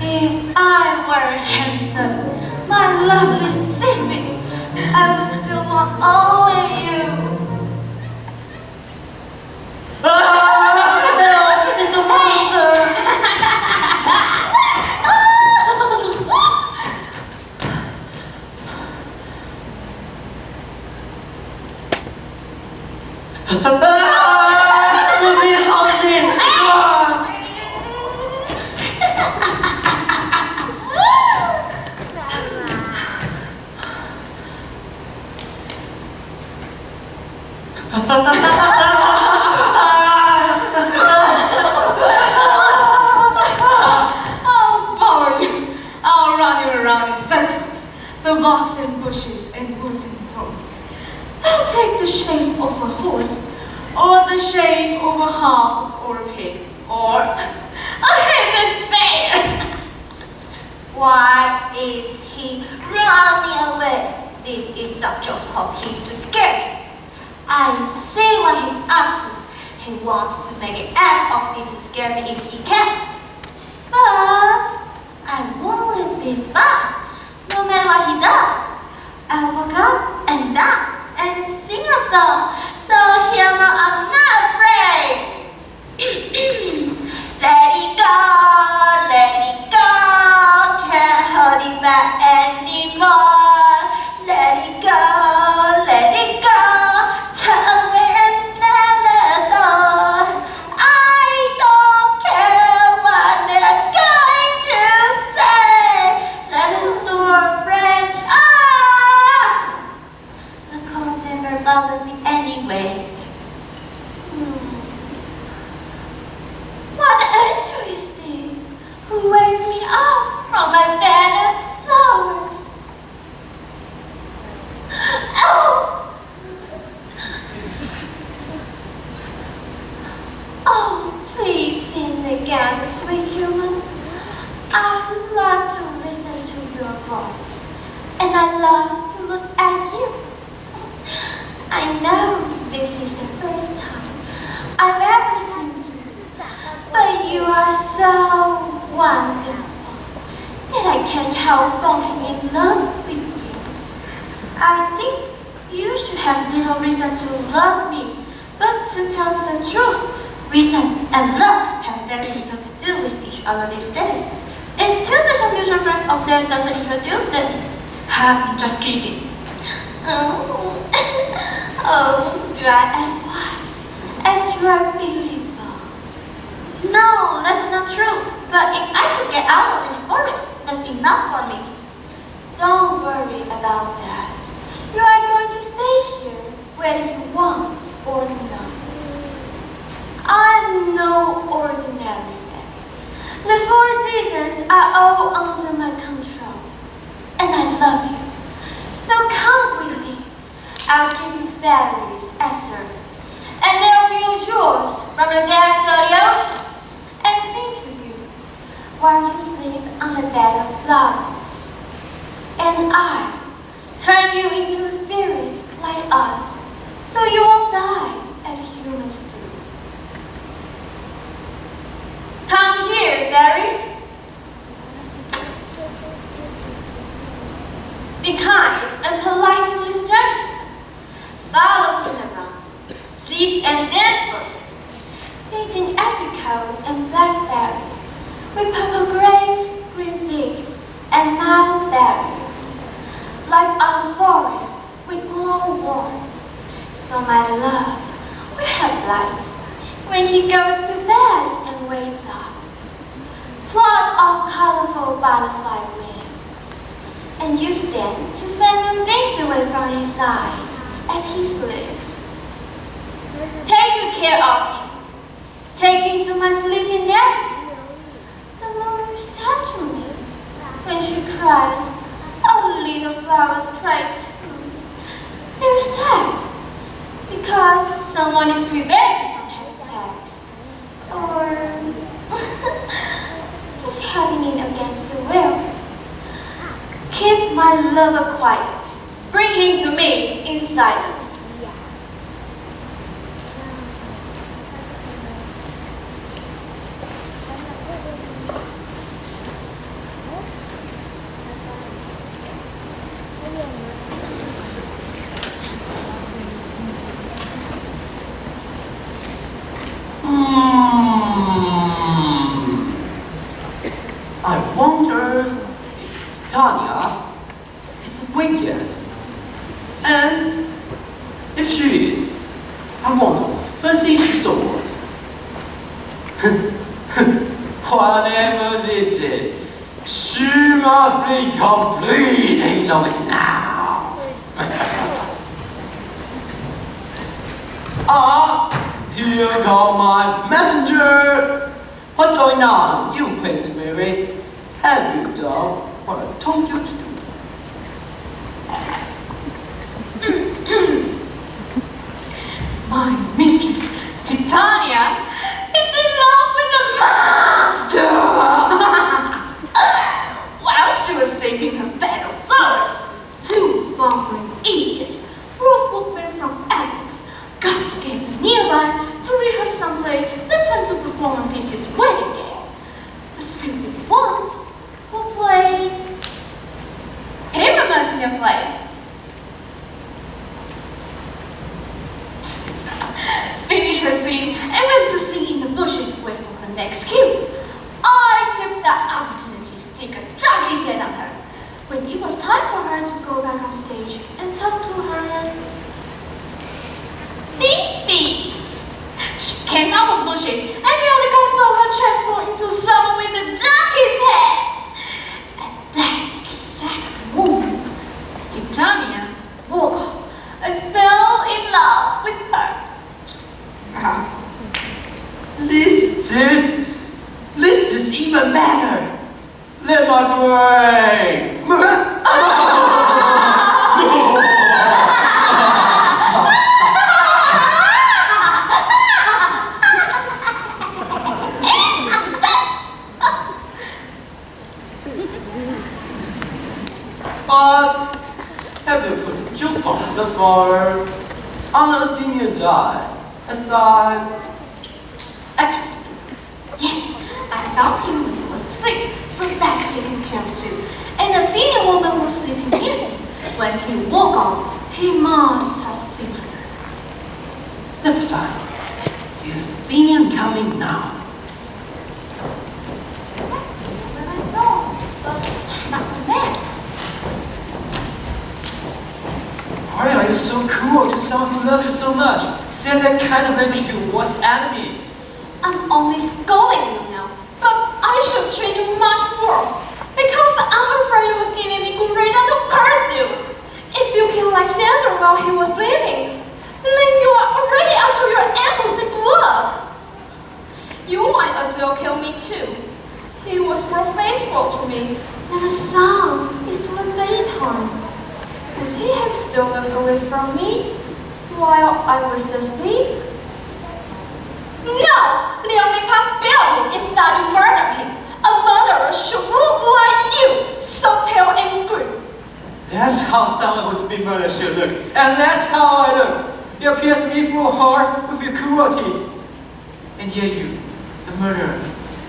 If I were handsome, my lovely Sisby, I would still want only you. Ah! No! It's a monster! Let me hold it! I'll follow you. I'll run you around in circles, the rocks and bushes and woods and thorns. I'll take the shape of a horse, or the shape of a hog or a pig, or a headless bear. Why is he running away? This is some just hope he's too scared. I see what he's up to. He wants to make an ass of me to scare me if he can. But I won't leave this back, no matter what he does. I'll walk up and down and sing a song, so he'll know I'm not afraid. Let it go, can't hold it back anymore. Let it go, turn away and stand at the door. I don't care what they're going to say. Let the storm rage on. The cold never bothered me anyway. What angel is this who wakes me up from my bed of flowers? Oh, please sing again, sweet human. I love to listen to your voice, and I love to look at you. I know this is the first time I've ever seen you, but you are so wonderful, and I can't help falling in love with you. I think you should have little reason to love me, but to tell the truth, reason and love have very little to do with each other these days. It's too much of mutual friends up there doesn't introduce them. I'm just kidding. Oh, you are as wise as you are beautiful. No, that's not true. But if I could get out of this forest, that's enough for me. Don't worry about that. You are going to stay here, whether you want or not. I'm no ordinary fairy. The 4 seasons are all under my control, and I love you. So come with me. I'll give you fairies as servants, and they'll build yours from the depths of the ocean and sing to you while you sleep on a bed of flowers. And I turn you into a spirit like us, so you won't die as humans do. Come here, fairies. Be kind and polite to this gentleman. Follow him around, leap and dance for him, feeding apricots and blackberries, with purple grapes, green figs, and mulberries. Like on the forest, we glow warmth, so my love will have light when he goes to bed and wakes up. Plot of colorful butterfly wings, and you stand to fan moonbeams away from his eyes as he sleeps. Take good care of him. Take him to my sleeping nephew. The moon is sad to me when she cries. Oh, little flowers cry too. They're sad because someone is prevented from having sex, or is having it against the will. Keep my lover quiet. Bring him to me in silence. I wonder if Tanya is awake yet. And if she is, I wonder what first thing she saw. Whatever it is, she must be completely in love with now. Here come my messenger. What's going on, you crazy Mary? Have you done what I told you to do? My mistress, Titania, is in love with the monster! Well, in the play. Finished her scene and went to sit in the bushes to wait for her next cue. I took that opportunity to stick a donkey's head on her. When it was time for her to go back on stage and talk to her Nisby, she came out of the bushes and the other guy saw her transform into someone with a donkey's head. At that exact moment, Titania woke up and fell in love with her. This is even better. Let my brain. But have you put a jukebox before on a senior die? As I actually Yes, I found him when he was asleep, so that's taken care of too. And the Athenian woman was sleeping near him. When he woke up, he must have seen her. step aside. The Athenian coming now. When I saw him, but not the man. Why are you so cruel to someone who loves you so much? Say that kind of language to your worst enemy. I'm only scolding you now, but I should treat you much worse, because I'm afraid you will give me good reason to curse you. If you killed Lysander while he was sleeping, then you are already up to your ankles in blood. You might as well kill me too. He was more faithful to me than the sun is to the daytime. Could he have stolen away from me while I was asleep? No! The only possibility is that you murdered him. A murderer should look like you, so pale and grim. That's how someone who's been murdered should look. And that's how I look. You pierce me through heart with your cruelty. And yet you, the murderer,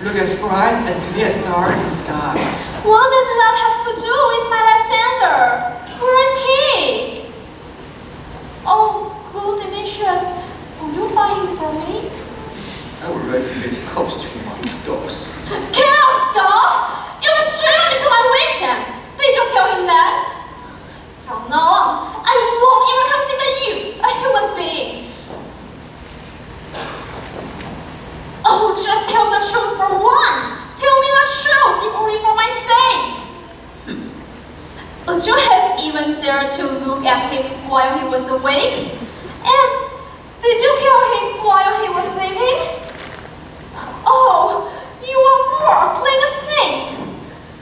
look as bright and clear as star in the sky. What does that have to do with my Lysander? Where is he? Oh, good Demetrius, will you find him for me? I would rather face close to my dogs. Kill, dog! You betrayed me to my weekend! Did you kill him then? From now on, I won't even consider you a human being. Oh, just tell the truth for once! Tell me the truth, if only for my sake! Would you have even dared to look at him while he was awake? And did you kill him while he was sleeping? Oh, you are worse than a snake!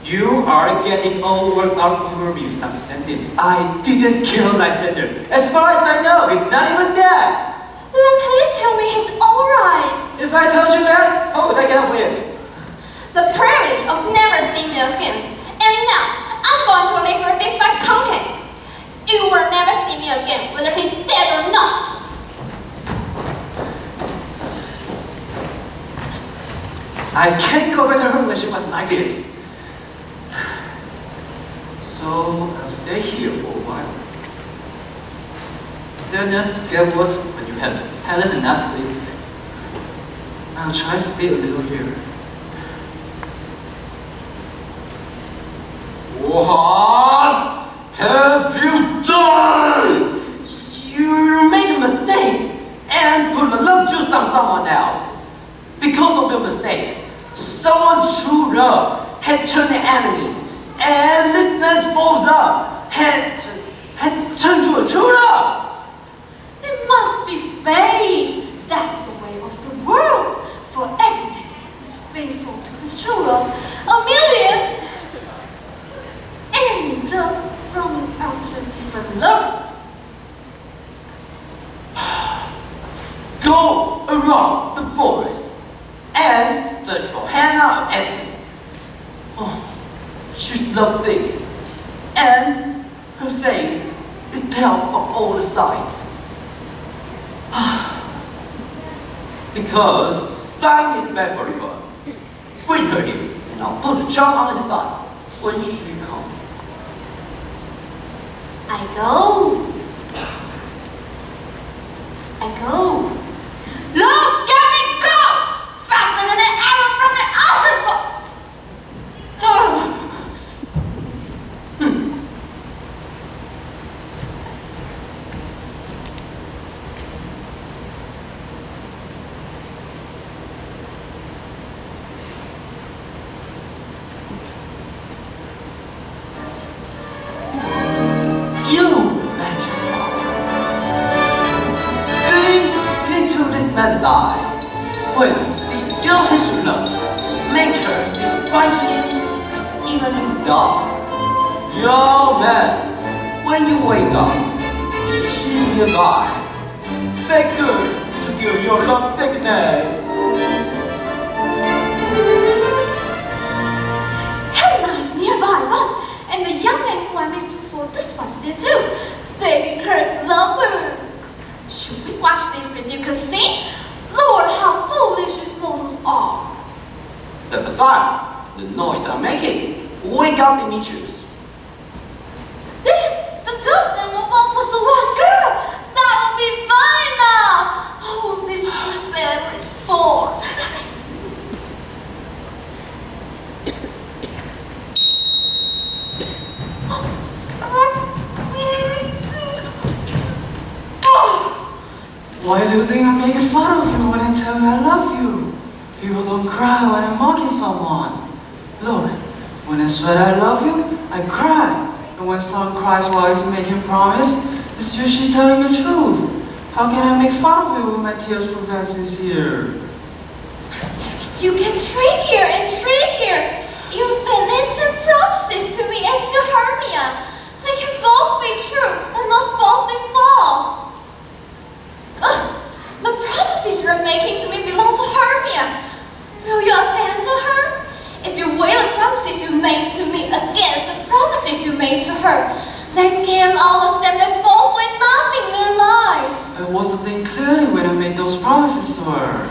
You are getting all worked up over me, misunderstanding. I didn't kill Lysander. As far as I know, he's not even dead. Then please tell me he's alright. If I told you that, how would I get away with it? The privilege of never seeing me again. And now, I'm going to leave your despised company. You will never see me again, whether he's dead or not. I can't go with her when she was like this. So I'll stay here for a while. Sadness get worse when you have had enough sleep. I'll try to stay a little here. What have you done? You made a mistake and put the love juice on someone else. Because of your mistake, someone's true love had turned an enemy, and this man's false love had turned to a true love. It must be fate. That's the way of the world. For every man is faithful to his true love. A million and running after a different love. Go around the forest and search for Hannah of Essen. Oh, she's lovely, and her face is pale from all the sides. Because time is bad for her. Bring her here, and I'll put a charm on his eye when she comes. I go. Look at me go! Faster than an arrow from the outer spot! You mentioned into this man's eye. When you see the girl his love, make her see right in him, even in the dark. Yo, man, when you wake up, she's nearby. Beg her to give your love thickness. Helena is nearby us, and the young man who I mistook for this was there too, begging her to love her. Should we watch this ridiculous scene? Lord, how foolish these mortals are! The bazaar, the noise I'm making, wake up Demetrius. The two of them will fall for so one girl! That will be fine now! Oh, this is my favorite sport! Why do you think I'm making fun of you when I tell you I love you? People don't cry when I'm mocking someone. Look, when I swear I love you, I cry. And when someone cries while he's making promise, it's usually telling the truth. How can I make fun of you when my tears prove that sincere? You get trickier and trickier! You've been innocent promises to me and to Hermia. They can both be true and must both be false. The promises you're making to me belong to Hermia. Will you abandon her? If you weigh the promises you made to me against the promises you made to her, let them all assume that both weigh nothing in their lives. I wasn't thinking clearly when I made those promises to her.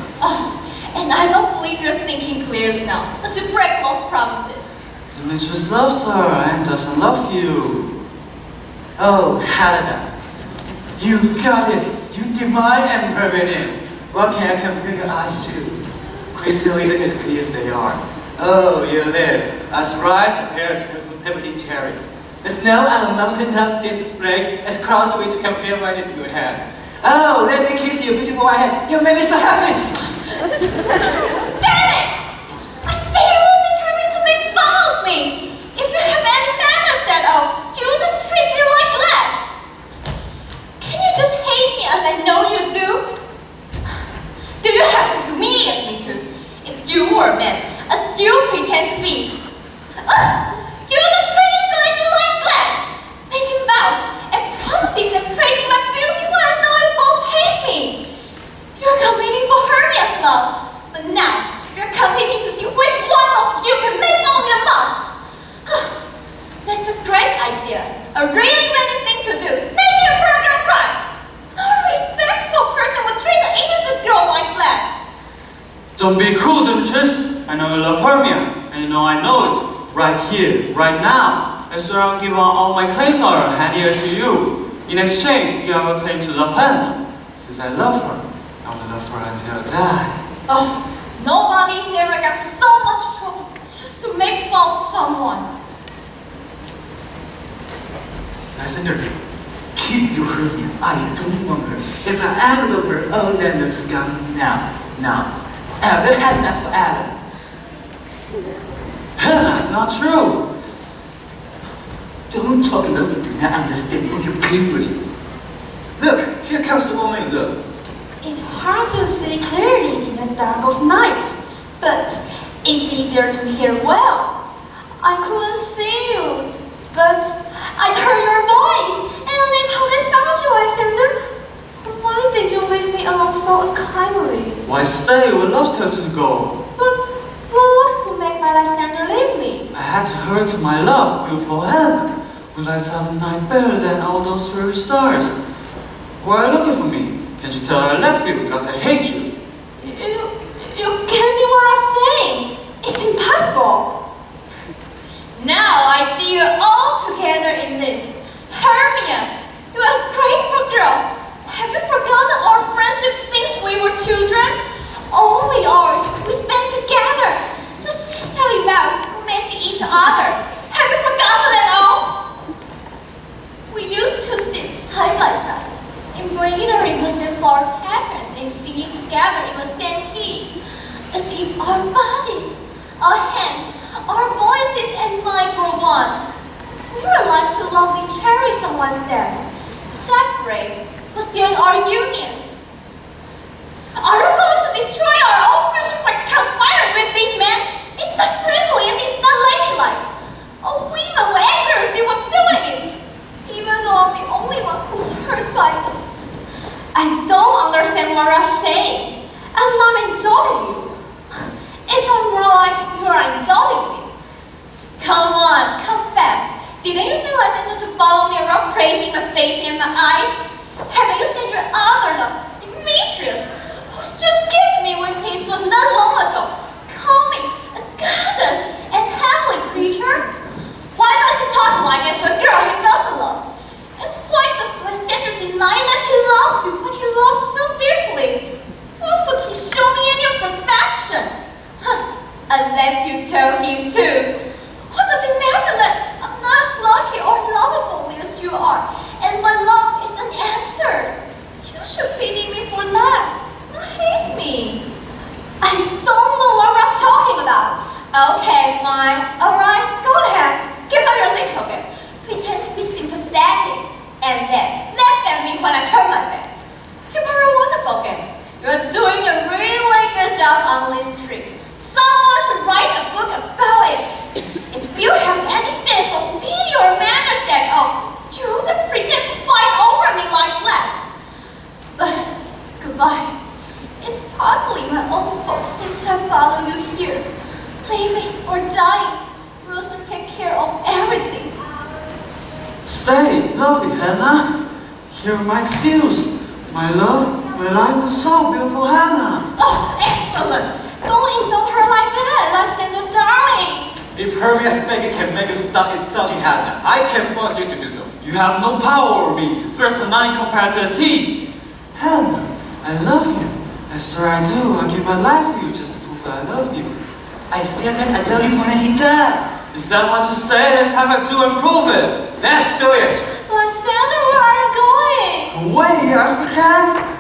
And I don't believe you're thinking clearly now, as you break those promises. Demetrius loves her and doesn't love you. Oh, Helena, you got this. You divine and permanent. What can I compare your eyes to? Crystal as clear as they are. Oh, you're this. As rice compares to pivoting cherries. The snow on the mountain top sees spring as crossway to compare what is in your hand. Oh, let me kiss you, beautiful white head. You make me so happy. Damn it! I say you were determined to make fun of me. If you have any manners at all, you wouldn't treat me like that. Can you just hate me as I know you do? Do you have to humiliate me too? If you were a man, as you pretend to be, you wouldn't treat me like that. Making vows and promises and praising my beauty when I know you both hate me. You're competing for Hermia's love, but now you're competing to see which one of you can make only a must. That's a great idea, a really many thing to do. Make your partner cry. No respectful person would treat an innocent girl like that. Don't be cruel, Demetrius. I know you love Hermia, and you know I know it. Right here, right now. I swear I'll give all my claims on her, handing her to you. In exchange, you have a claim to love Helena. Since I love her, I will love her until I die. Oh, nobody's ever got to so much trouble just to make fun of someone. Lysander, keep your Hermia. I don't want her. If I ever love her, oh, then it's gone now. Ever had that for Adam. Helena, it's not true. Don't talk love you do not understand what you pay for this. Look, here comes the woman you love. It's hard to see clearly in the dark of night, but it's easier to hear well. I couldn't see you, but I heard your voice, and that's how I found you, Lysander. Why did you leave me alone so unkindly? Why stay when love's tells you to go? But what could make my Lysander leave me? I had to hurt my love, beautiful Helena. We lights up the night better than all those fairy stars. Why are you looking for me? Can't you tell I left you because I hate you? You can't be what I'm saying. It's impossible. Now I see you all together in this. Hermia side by side, embroidering the same flower patterns and singing together in the same key, as if our bodies, our hands, our voices and mind were one. We were like two lovely cherries on one stem, separate, but still in our union. Are you going to destroy our own friendship by conspiring with this man? It's not friendly and it's not ladylike. Oh, women were angry if they were doing it, even though I'm the only one who's hurt by it. I don't understand what you're saying. I'm not insulting you. It sounds more like you are insulting me. Come on, confess. Didn't you say last time to follow me around praising my face and my eyes? Haven't you seen your other love, Demetrius, who's just given me when peace was not long ago? Call me a goddess and heavenly creature? Why does he talk like it to a girl he doesn't love? And why does Lysander deny that he loves you when he loves so deeply? Why would he show me any of affection? Unless you tell him to. What does it matter that I'm not as lucky or lovable as you are, and my love is unanswered? You should pity me for that, not hate me. I don't know what you're talking about. Okay, fine. Alright, go ahead. Give up your little bit. Pretend to be sympathetic, and then laugh at me when I turn my back. You are a wonderful game. You're doing a really good job on this trick. Someone should write a book about it. If you have any sense of beauty or manners at all, you wouldn't pretend to fight over me like that. But goodbye. It's partly my own fault since I follow you here. Living or dying, Wilson take care of everything. Stay, lovely Hannah. Hear my excuse. My love, my life is so beautiful, Hannah. Oh, excellent. Don't insult her like that, Lysander, darling. If Hermia's begging can make you stop insulting Hannah, I can force you to do so. You have no power over me. The first are nine compared to the teens. Hannah, I love you. I swear I do. I'll give my life for you just to prove that I love you. I said that I love you more than he does. If that what you say, let's have it do and prove it. Let's do it. Lysander, where are you going? Away, African.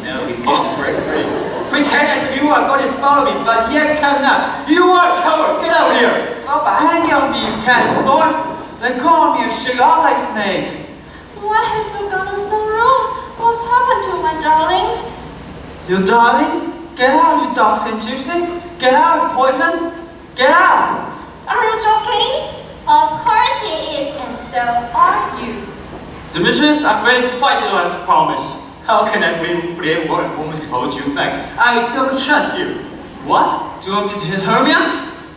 No, he says break free. Pretend as if you are going to follow me, but yet cannot. You are a coward. Get out of here. Stop hanging on me, you cat thorn. Let go of me and shake off like snake. Why have you gotten so wrong? What's happened to my darling? You darling? Get out, you dark-skinned gypsy. Get out, you poison. Get out. Are you joking? Of course he is, and so are you. Demetrius, I'm ready to fight you as promised. How can I blame a woman to hold you back? I don't trust you. What? Do you want me to hit Hermia?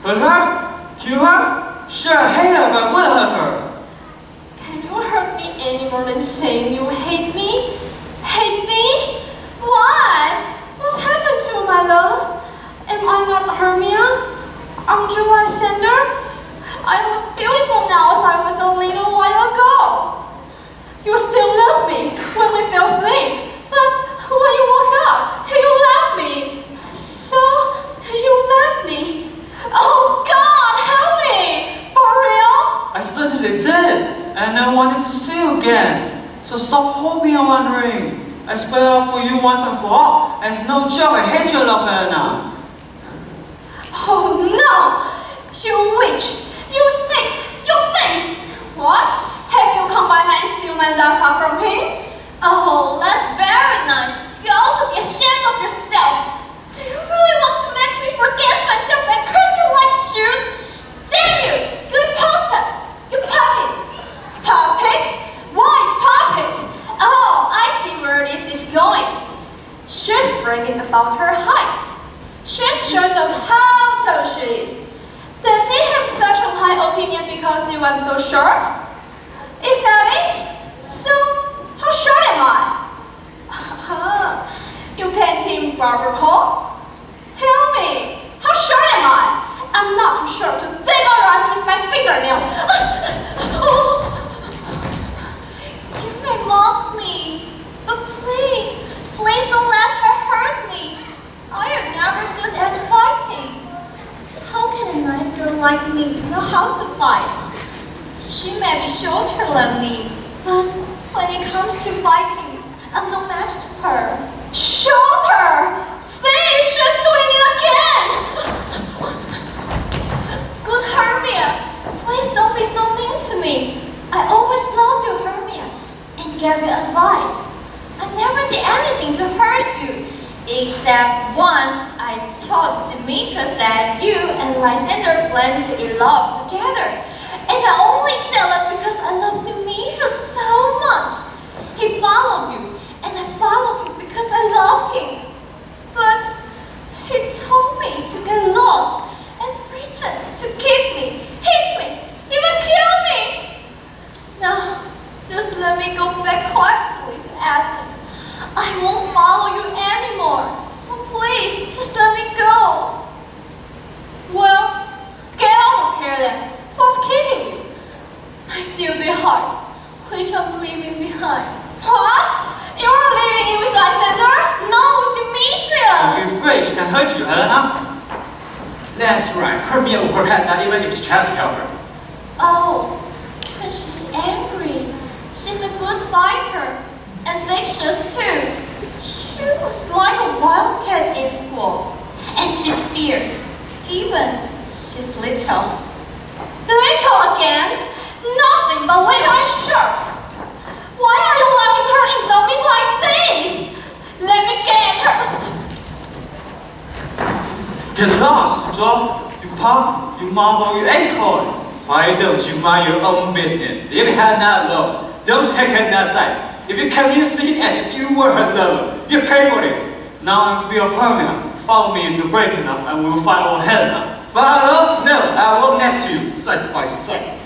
Hurt her? Kill her? Sure, I hate her, but I would hurt her. Can you hurt me any more than saying you hate me? Hate me? Why? What's happened to my love? Am I not Hermia? Aren't you Lysander? I was beautiful now as I was a little while ago. You still love me when we fell asleep, but when you woke up, you left me. So, you left me. Oh God, help me! For real? I certainly did, and I wanted to see you again. So stop hoping and wondering. I spelled it out for you once and for all, and it's no joke. I hate your love, Hannah. Oh no! You witch! You snake! You thief! What? Have you come by night and steal my love out from him? Oh, that's very nice. You also be ashamed of yourself. Do you really want to make me forget myself and curse you like shoot? Damn you! You imposter! You puppet! Puppet? Why puppet? Oh, I see where this is going. She's bragging about her height. She's showing off how tall she is. Does he have such a high opinion because you went so short? Is that it? So, how short am I? You painting barber pole? Tell me, how short am I? I'm not too short to dig your eyes with my fingernails. You may mock me, but please, please don't let her hurt me. I am never good at fighting. How can a nice girl like me know how to fight? She may comes to fighting, I'm no match to her. Shoot her! See, she's doing it again! Good Hermia, please don't be so mean to me. I always loved you, Hermia, and gave you advice. I never did anything to hurt you, except once I told Demetrius that you and Lysander planned to elope together. And I only said that because I love Demetrius so much. He followed you, and I followed him because I love him. But he told me to get lost and threatened to kick me, hit me, even kill me. Now, just let me go back quietly to Athens. I won't follow you anymore. So please, just let me go. Well, get out of here then. What's keeping you? I still be hard, which I'm leaving behind. What? You're leaving in with Lysander? No, Demetrius! I'm afraid she can hurt you, Helena. That's right. Hermia will protect that even if she tries to help her. Oh, but she's angry. She's a good fighter, and vicious too. She was like a wildcat in school, and she's fierce, even she's little. Little again? Nothing but little and short. Why are you letting her insult me like this? Let me get her. Get lost, Joe. You pop, you marble, you acorn. Why don't you mind your own business? Leave Hannah alone. Don't take Hannah's side. If you continue speaking as if you were her lover, you pay for this. Now I'm free of Hermia. Follow me if you're brave enough, and we will fight over Helena. Follow? No, I will walk next to you, side by side.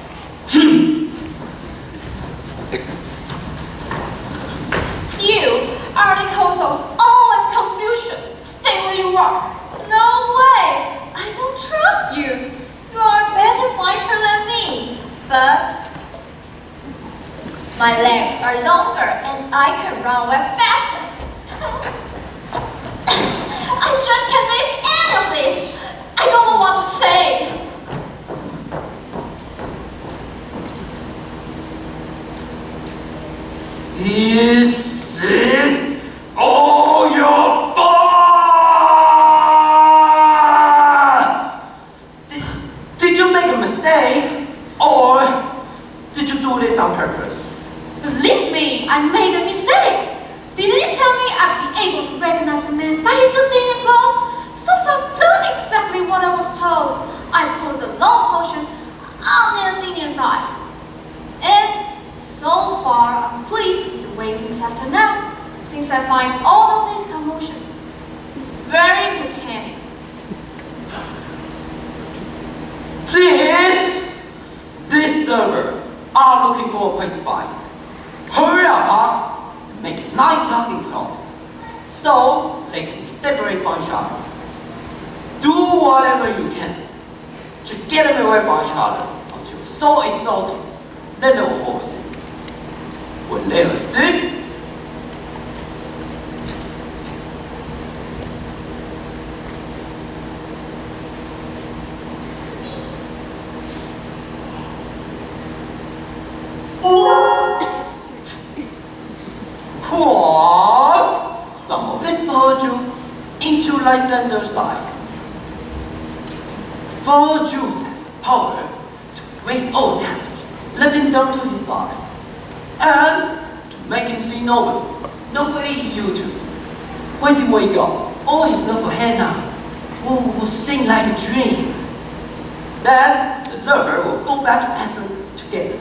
You are the cause of all this confusion. Stay where you are. No way! I don't trust you. You are a better fighter than me. But my legs are longer and I can run way faster. I just can't believe any of this. I don't know what to say. This is all your fault! Did you make a mistake? Or did you do this on purpose? Believe me, I made a mistake. Didn't you tell me I'd be able to recognize a man by his thin clothes? So I've done exactly what I was told. I put the love potion on the Athenian side. And so far, I'm pleased with the way things have turned out, since I find all of this commotion very entertaining. This server are looking for a place to fight. Hurry up, huh? Make 9,000 clones, so they can be separate from each other. Do whatever you can to get them away from each other until so exhausted that they will fall asleep. When they are asleep, pour some of this virtue into Lysander's life. Virtue has power to erase all damage, living down to his body, and to make him see noble, the way he used to. When he wake up, all his love for Hannah will sing like a dream. Then the lover will go back to Athens together.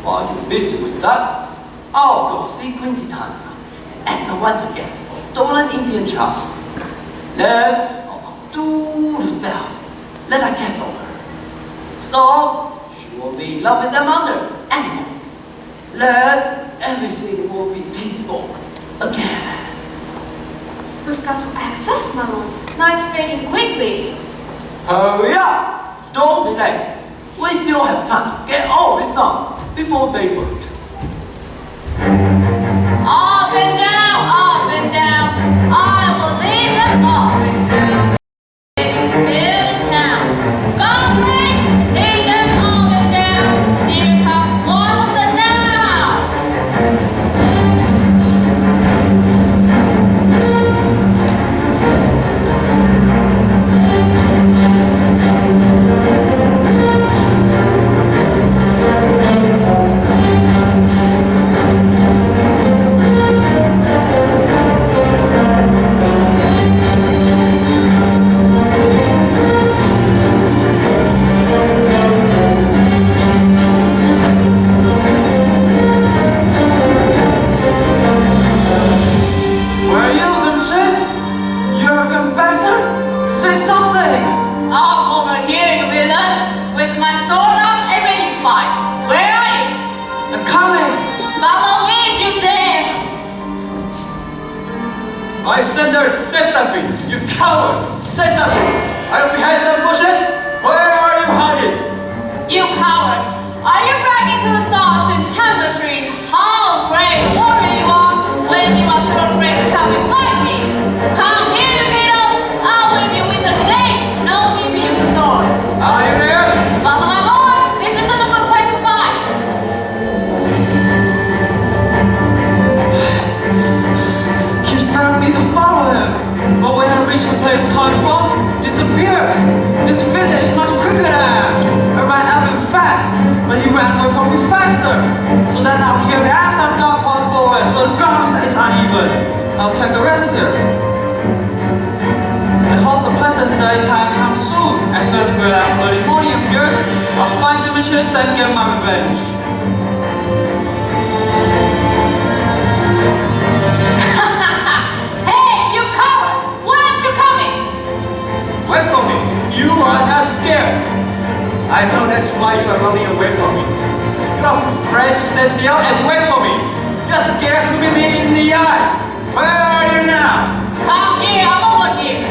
While you're busy with that, I'll go see Queen Titania and ask her once again for stolen Indian child. Then I'll do the spell that I cast on her. So she will be in love with them other animal. Then everything will be peaceful again. We've got to act fast, my lord. Night's fading quickly. Hurry up! Don't delay. We still have time to get all this done before daybreak. Up and down, up and down. I will lead them up and down. Fill the town. Go quick, lead them up and down. Here comes one of them now. I'm coming! Follow me if you dare! Lysander, say something! You coward! Say something! Are you behind some bushes? Where are you hiding? You coward! Are you bragging to the stars and tell the trees how brave warrior you are when you are too afraid to come and fight me? Come here, you kiddo! I'll win you with the stake! No need to use a sword! Are you there? Follow my voice! This isn't a good place to fight! Keeps telling me to follow him, but when I reach the place called from, disappears. This village is much quicker than I am. I ran at him fast, but he ran away from me faster. So that now here the ass I've got upon forest, where the ground is uneven. I'll take a rest here. I hope the pleasant daytime comes soon. As soon as early morning appears, I'll find Demetrius and get my revenge. Hey, you coward! Why aren't you coming? Wait for me! You are not scared! I know that's why you are running away from me. You're afraid to stand still and wait for me. You're scared to look at me in the eye. Where are you now? Come here, I'm over here.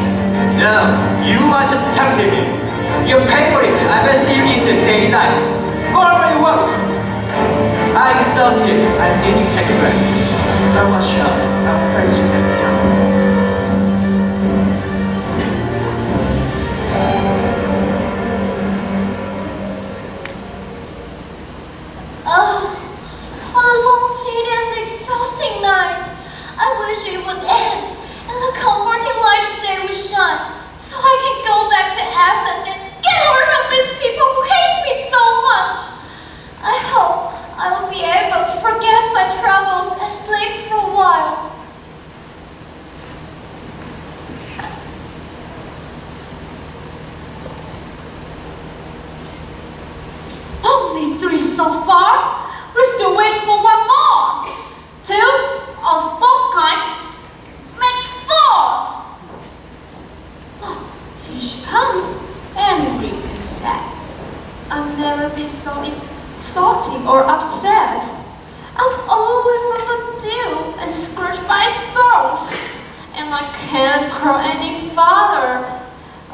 No, you are just tempting me. You pay for this and I will see you in the daylight. Whatever you want. I'm exhausted. I need to take a rest. Now watch out. I'll fetch you down. Oh, what a long, tedious, exhausting night. I wish it would end and the comforting light of day would shine so I can go back to Athens and get away from these people who hate me so much. I hope I will be able to forget my troubles and sleep for a while. Only 3 so far? We're still waiting for 1 more. 2 of both kinds makes 4. Oh, here she comes, angry and sad. I've never been so exhausted or upset. I'm always from the dew and scorched by thorns, and I can't crawl any farther.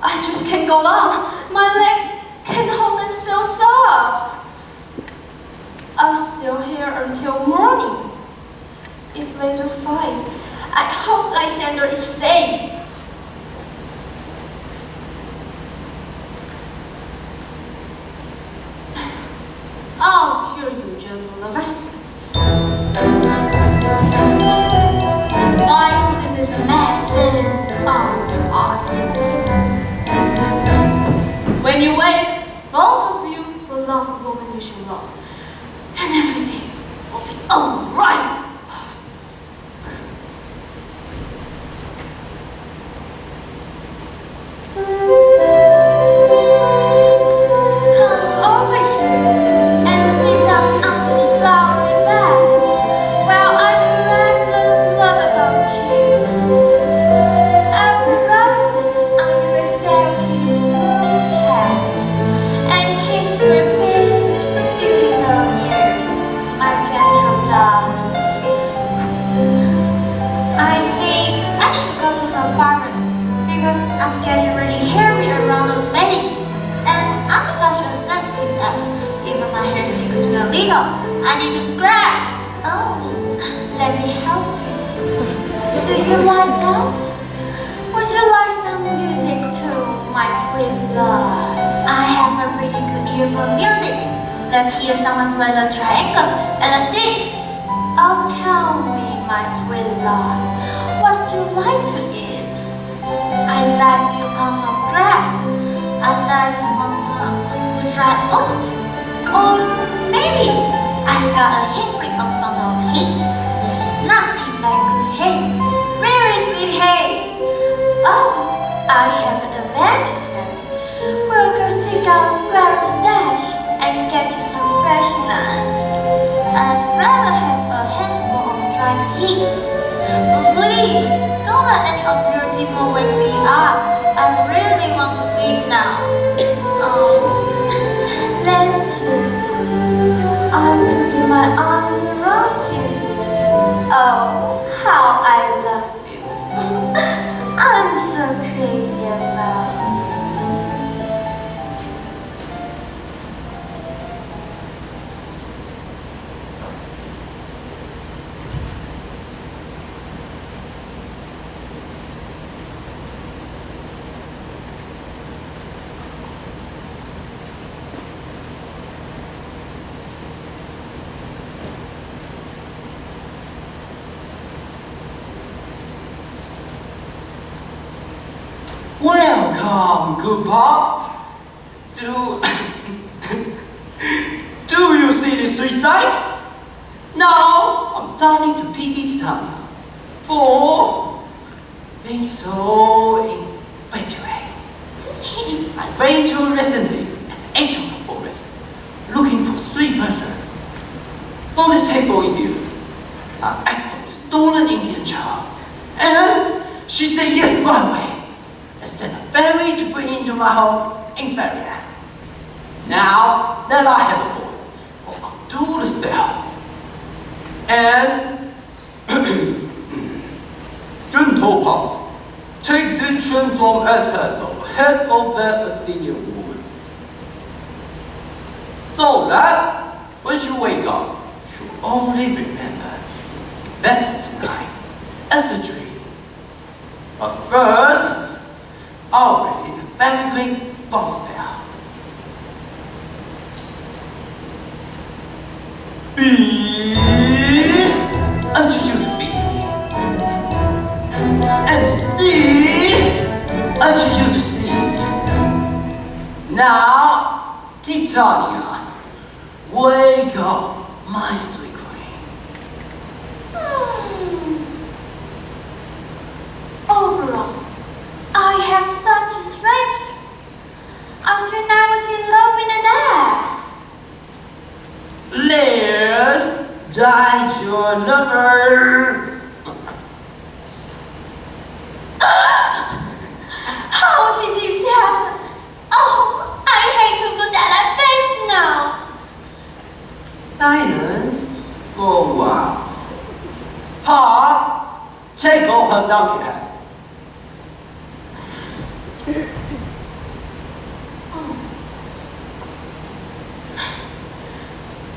I just can't go on. My legs can't hold themselves up. I'll still here until morning. If later fight, I hope Lysander is safe. I'll cure you, gentle lovers. My within this massive art. When you wake, both of you will love the woman you should love, and everything will be alright. I need to scratch. Oh, let me help you. Do you like that? Would you like some music too, my sweet love? I have a pretty good ear for music. Let's hear someone play the triangles and the sticks. Oh, tell me, my sweet love, what do you like to eat? I like pounds of grass. I like pounds of good dry oats. Or maybe I've got a hankering of bundle of hay. There's nothing like good hay. Really sweet hay. Oh, I have an advantage then. We'll go seek out Square's stash and get you some fresh nuts. I'd rather have a handful of dried peas. But please, don't let any of your people wake me up. I really want to sleep now. Oh, let's sleep. I'm putting my arms around you. Oh, how I love you. I'm so crazy about you. Welcome, good pop. Do you see the street sight? Now I'm starting to pity Titania for being so infatuated. I went to recently an ancient forest looking for 3 persons. Found a table in you. I asked for a stolen Indian child, and she said yes right away. And sent a fairy to bring into my home in fairyland. Now that I have a boy, I'll do the spell. And Junto Pop, take the trim from Azkaban, head of that Athenian woman. So that when she wake up, she'll only remember better tonight as a dream. But first, I'll receive the fairy queen bomb spell. B, unto you to be. And C, unto you to see. Now, Titania, wake up, my sweet queen. Oberon, I have such a strange dream. Until now I was in love with an ass. Let's die your lover. How did this happen? Oh, I hate to go down that face now. Silence for a while. Pop, take off her donkey hat.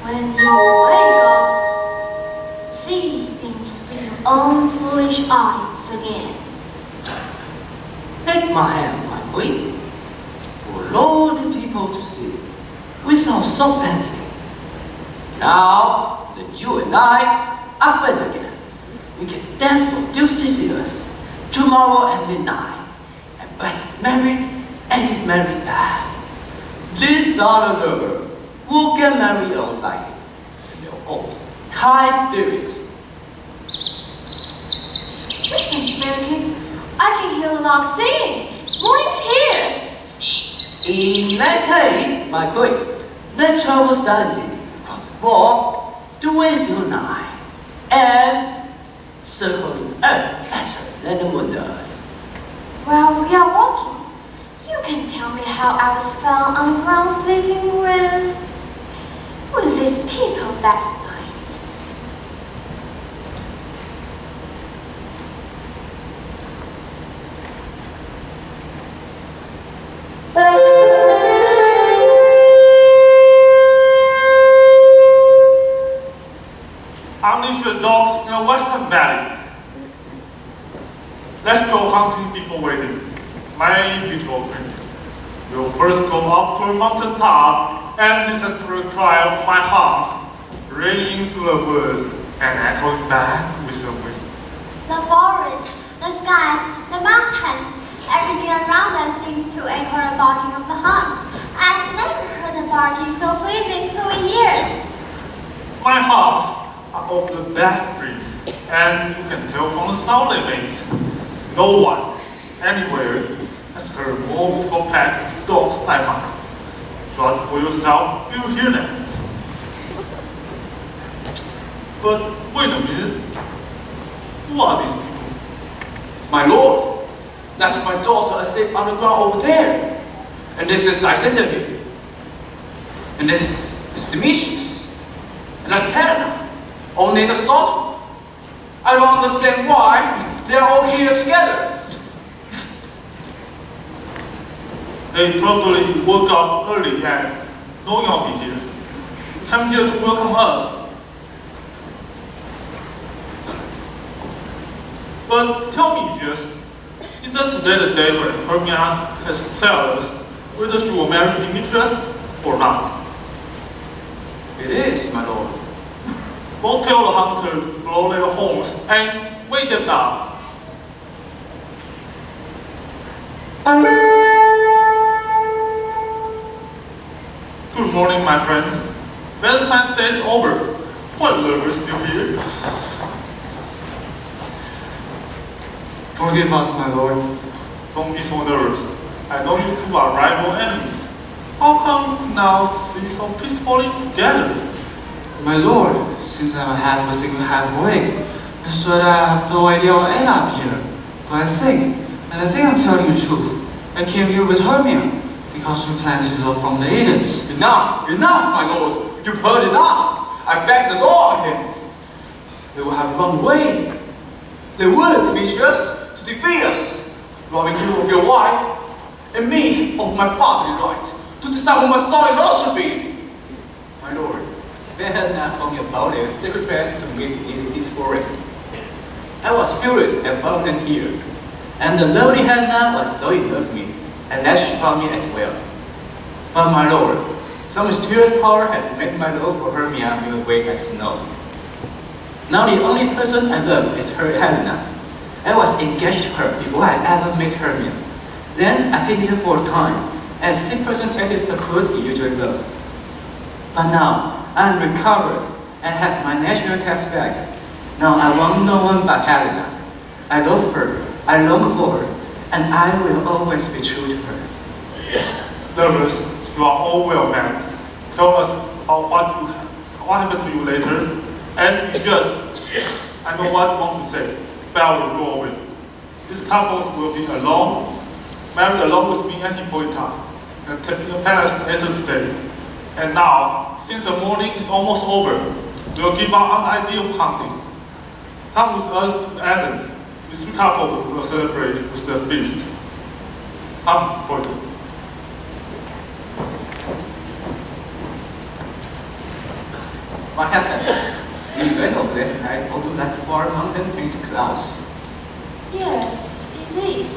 When you wake up, see things with your own foolish eyes again. Take my hand, my queen, for all the people to see, without so dancing. Now that you and I are friends again, we can dance for 2 Sicilians tomorrow at midnight. And Bryce is married and he's married back. This darling lover will get married alongside him, and they'll all be high spirit. Listen, American, I can hear the lark singing. Morning's here. In that case, my queen, let travel standing across the wall to wait till night, and circling earth better than the moon does. While we are walking, you can tell me how I was found on the ground sleeping with these people last night. Unleash your dogs in the Western Valley. Let's go hunting before waiting. My beautiful queen. We'll first go up to a mountain top and listen to the cry of my heart, ringing through the woods and echoing back with the wind. The forest, the skies, the mountains, everything around us seems to echo the barking of the hounds. I've never heard a barking so pleasing to my ears. My hearts are of the best breed, and you can tell from the sound they make. No one, anywhere, has heard more musical pack of dogs like mine. Judge for yourself, you'll hear them. But wait a minute. Who are these people? My lord, that's my daughter asleep on the ground over there. And this is Lysander here. And this is Demetrius. That's Helena. Only the salt. I don't understand why they are all here together. They probably woke up early and knowing I'll be here. Come here to welcome us. But tell me, just is that today the day when Hermia has told us whether she will marry Demetrius or not? It is, my lord. Go tell the hunter to blow their horns and wake them down. Good morning, my friends. Valentine's Day is over. What lovers still here? Forgive us, my lord. Don't be so nervous. I know you two are rival enemies. How come now see so peacefully together? My lord, since I'm half a single halfway, I swear I have no idea I'll end up here. But I think I'm telling you the truth. I came here with Hermia because we plan to go from the Edens. Enough! Enough, my lord! You've heard enough! I beg the law again. They will have run away. They would, Demetrius, to defeat us, robbing you of your wife, and me of my fatherly rights, to decide who my son-in-law should be. My lord, Helena told me about a secret plan to meet in this forest. I was furious and found them here, and the lovely Helena was so in love with me, and that she found me as well. But my lord, some mysterious power has made my love for Hermia melt away like snow. Now the only person I love is her Helena. I was engaged to her before I ever met Hermia. Then I pitied her for a time, as sick person tastes the food he usually loves. But now I'm recovered and have my natural taste back. Now I want no one but Helena. I love her, I long for her, and I will always be true to her. Lovers, you are all well met. Tell us what happened to you later. And just, I know what you want to say, but I will go over it. These couples will be alone, married along with me and Hippolyta, and taking a palace later today. And now, since the morning is almost over, we'll give up on the idea of hunting. Come with us to Athens. These three couples will celebrate with the feast. Come, Hippolyta. What happened? The event of last night over like far mountain turned to clouds. Yes, it is.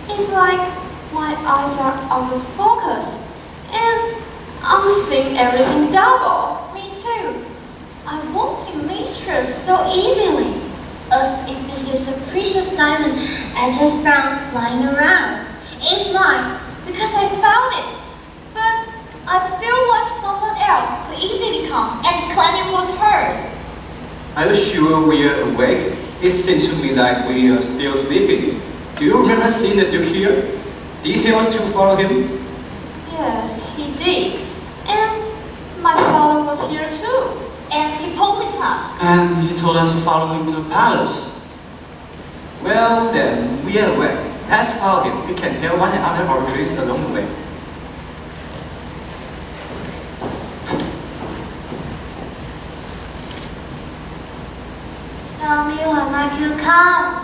It's like my eyes are out of focus and I'm seeing everything double. Me too. I won't Demetrius so easily, as if it is a precious diamond I just found lying around. It's mine because I found it, but I feel like someone else could easily come and claim it was hers. Are you sure we are awake? It seems to me like we are still sleeping. Do you remember seeing the Duke here? Details to follow him? Yes, he did. And my father was here too. And Hippolyta. And he told us to follow him to the palace. Well then, we are awake. Let's follow him. We can tell one another our dreams along the way. Tell me when my cue comes,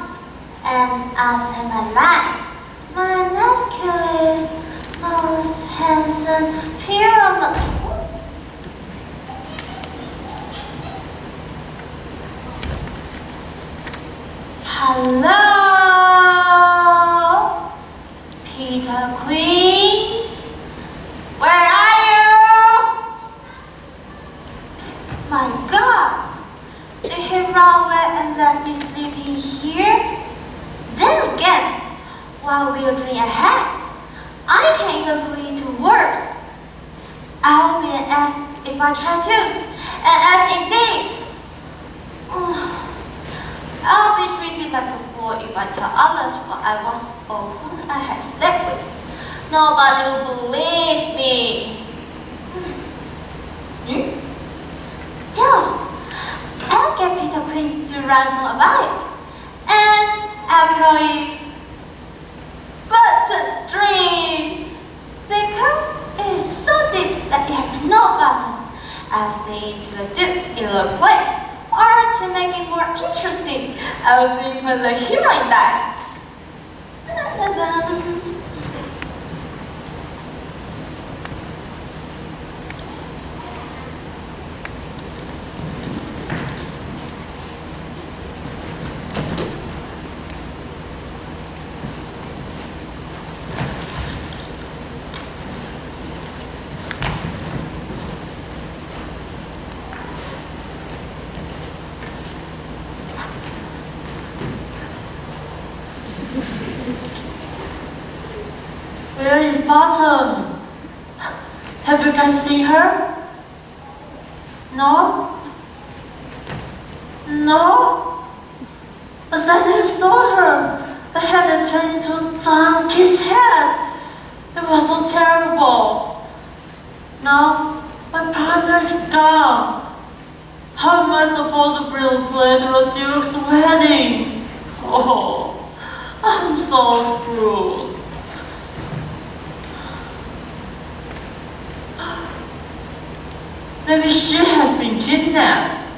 and I'll say my life. My next cue is most handsome pyramid. Hello, Peter Queens. Where are you? My God, did he run away and left me sleeping here? Then again, while we're dreaming ahead, I can't even put it into words. I'll be an ass if I try to, an ass indeed. I'll be treated like a fool if I tell others what I was or whom I had slept with. Nobody will believe me. Still, I'll get Peter Queens to ransom about it. And actually, but it's a dream. Because it is so deep that it has no bottom. I'll sing to the Duke in the play. Or to make it more interesting, I'll sing when the heroine dies. Where is Bottom? Have you guys seen her? No? No? But I saw her. The head had turned into a donkey's head. It was so terrible. Now, my partner's gone. How am I supposed to bring a play to the Duke's wedding? Oh, I'm so screwed. Maybe she has been kidnapped.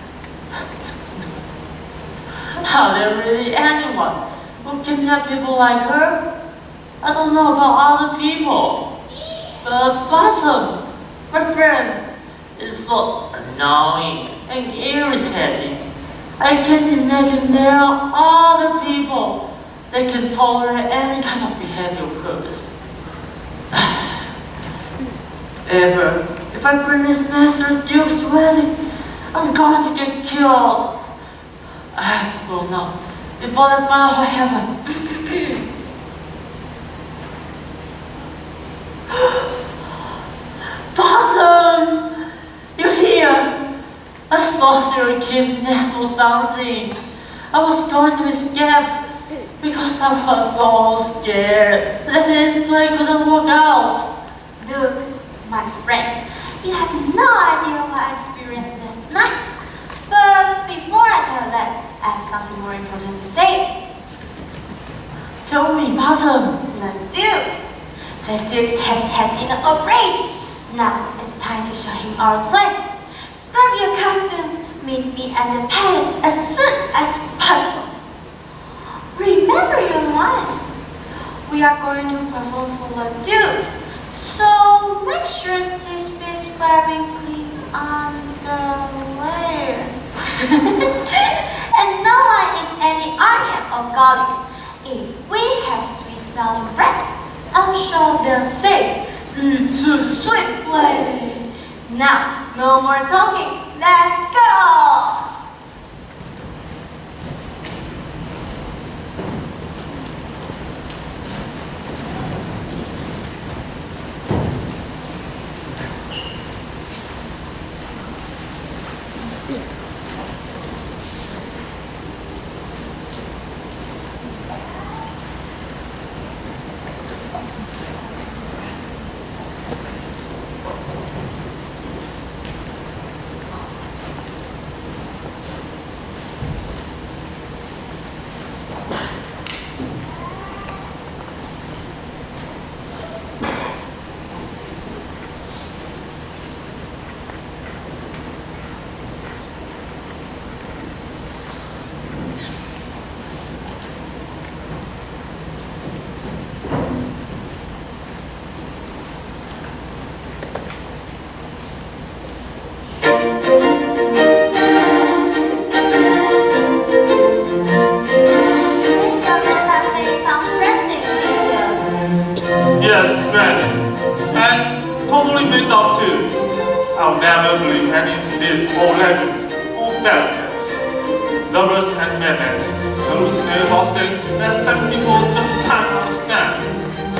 Are there really anyone who kidnap people like her? I don't know about other people. But Bottom, my friend, is so annoying and irritating. I can't imagine there are other people that can tolerate any kind of behavior of hers. If I bring this Master Duke's wedding, I'm going to get killed. I will know before I find out what happened. Bottom! You're here! I thought you were kidnapped or something. I was going to escape because I was so scared that this play couldn't work out. Duke, my friend, you have no idea what I experienced this night. But before I tell you that, I have something more important to say. Tell me, Bottom. The Duke has had dinner already. Now it's time to show him our play. Grab your costume, meet me at the palace as soon as possible. Remember your lines. We are going to perform for the Duke. So make sure Sis is very clean underwear. And no one eat any onion or garlic. If we have sweet smelling bread, I'll show them say, it's a sweet play. Now, no more talking. Let's go! I'll never believe any of these old legends or fairy tales. Lovers and men hallucinate about things that some people just can't understand.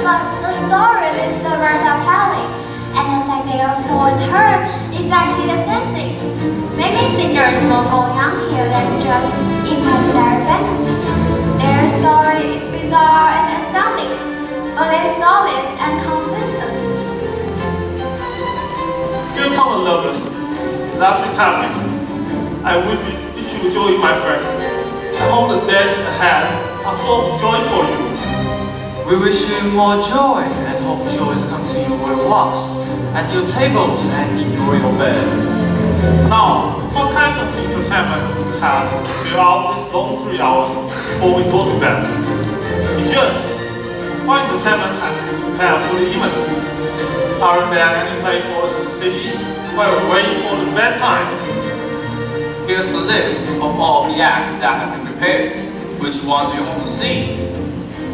But the stories the birds are telling, and the fact they also heard exactly the same things. Maybe think there is more going on here than just imaginary fantasies. Their story is bizarre and astounding, but it's solid and consistent. Dear common lovers, laughing happy. I wish you should join my friend. I hope the days ahead are full of joy for you. We wish you more joy and hope joys come to you where walks, at your tables and in your royal bed. Now, what kinds of entertainment do we have throughout these long 3 hours before we go to bed? Yes, what entertainment have you prepared for the evening? Aren't there any play for us to see while we're waiting for the bedtime? Here's the list of all the acts that have been prepared. Which one do you want to see?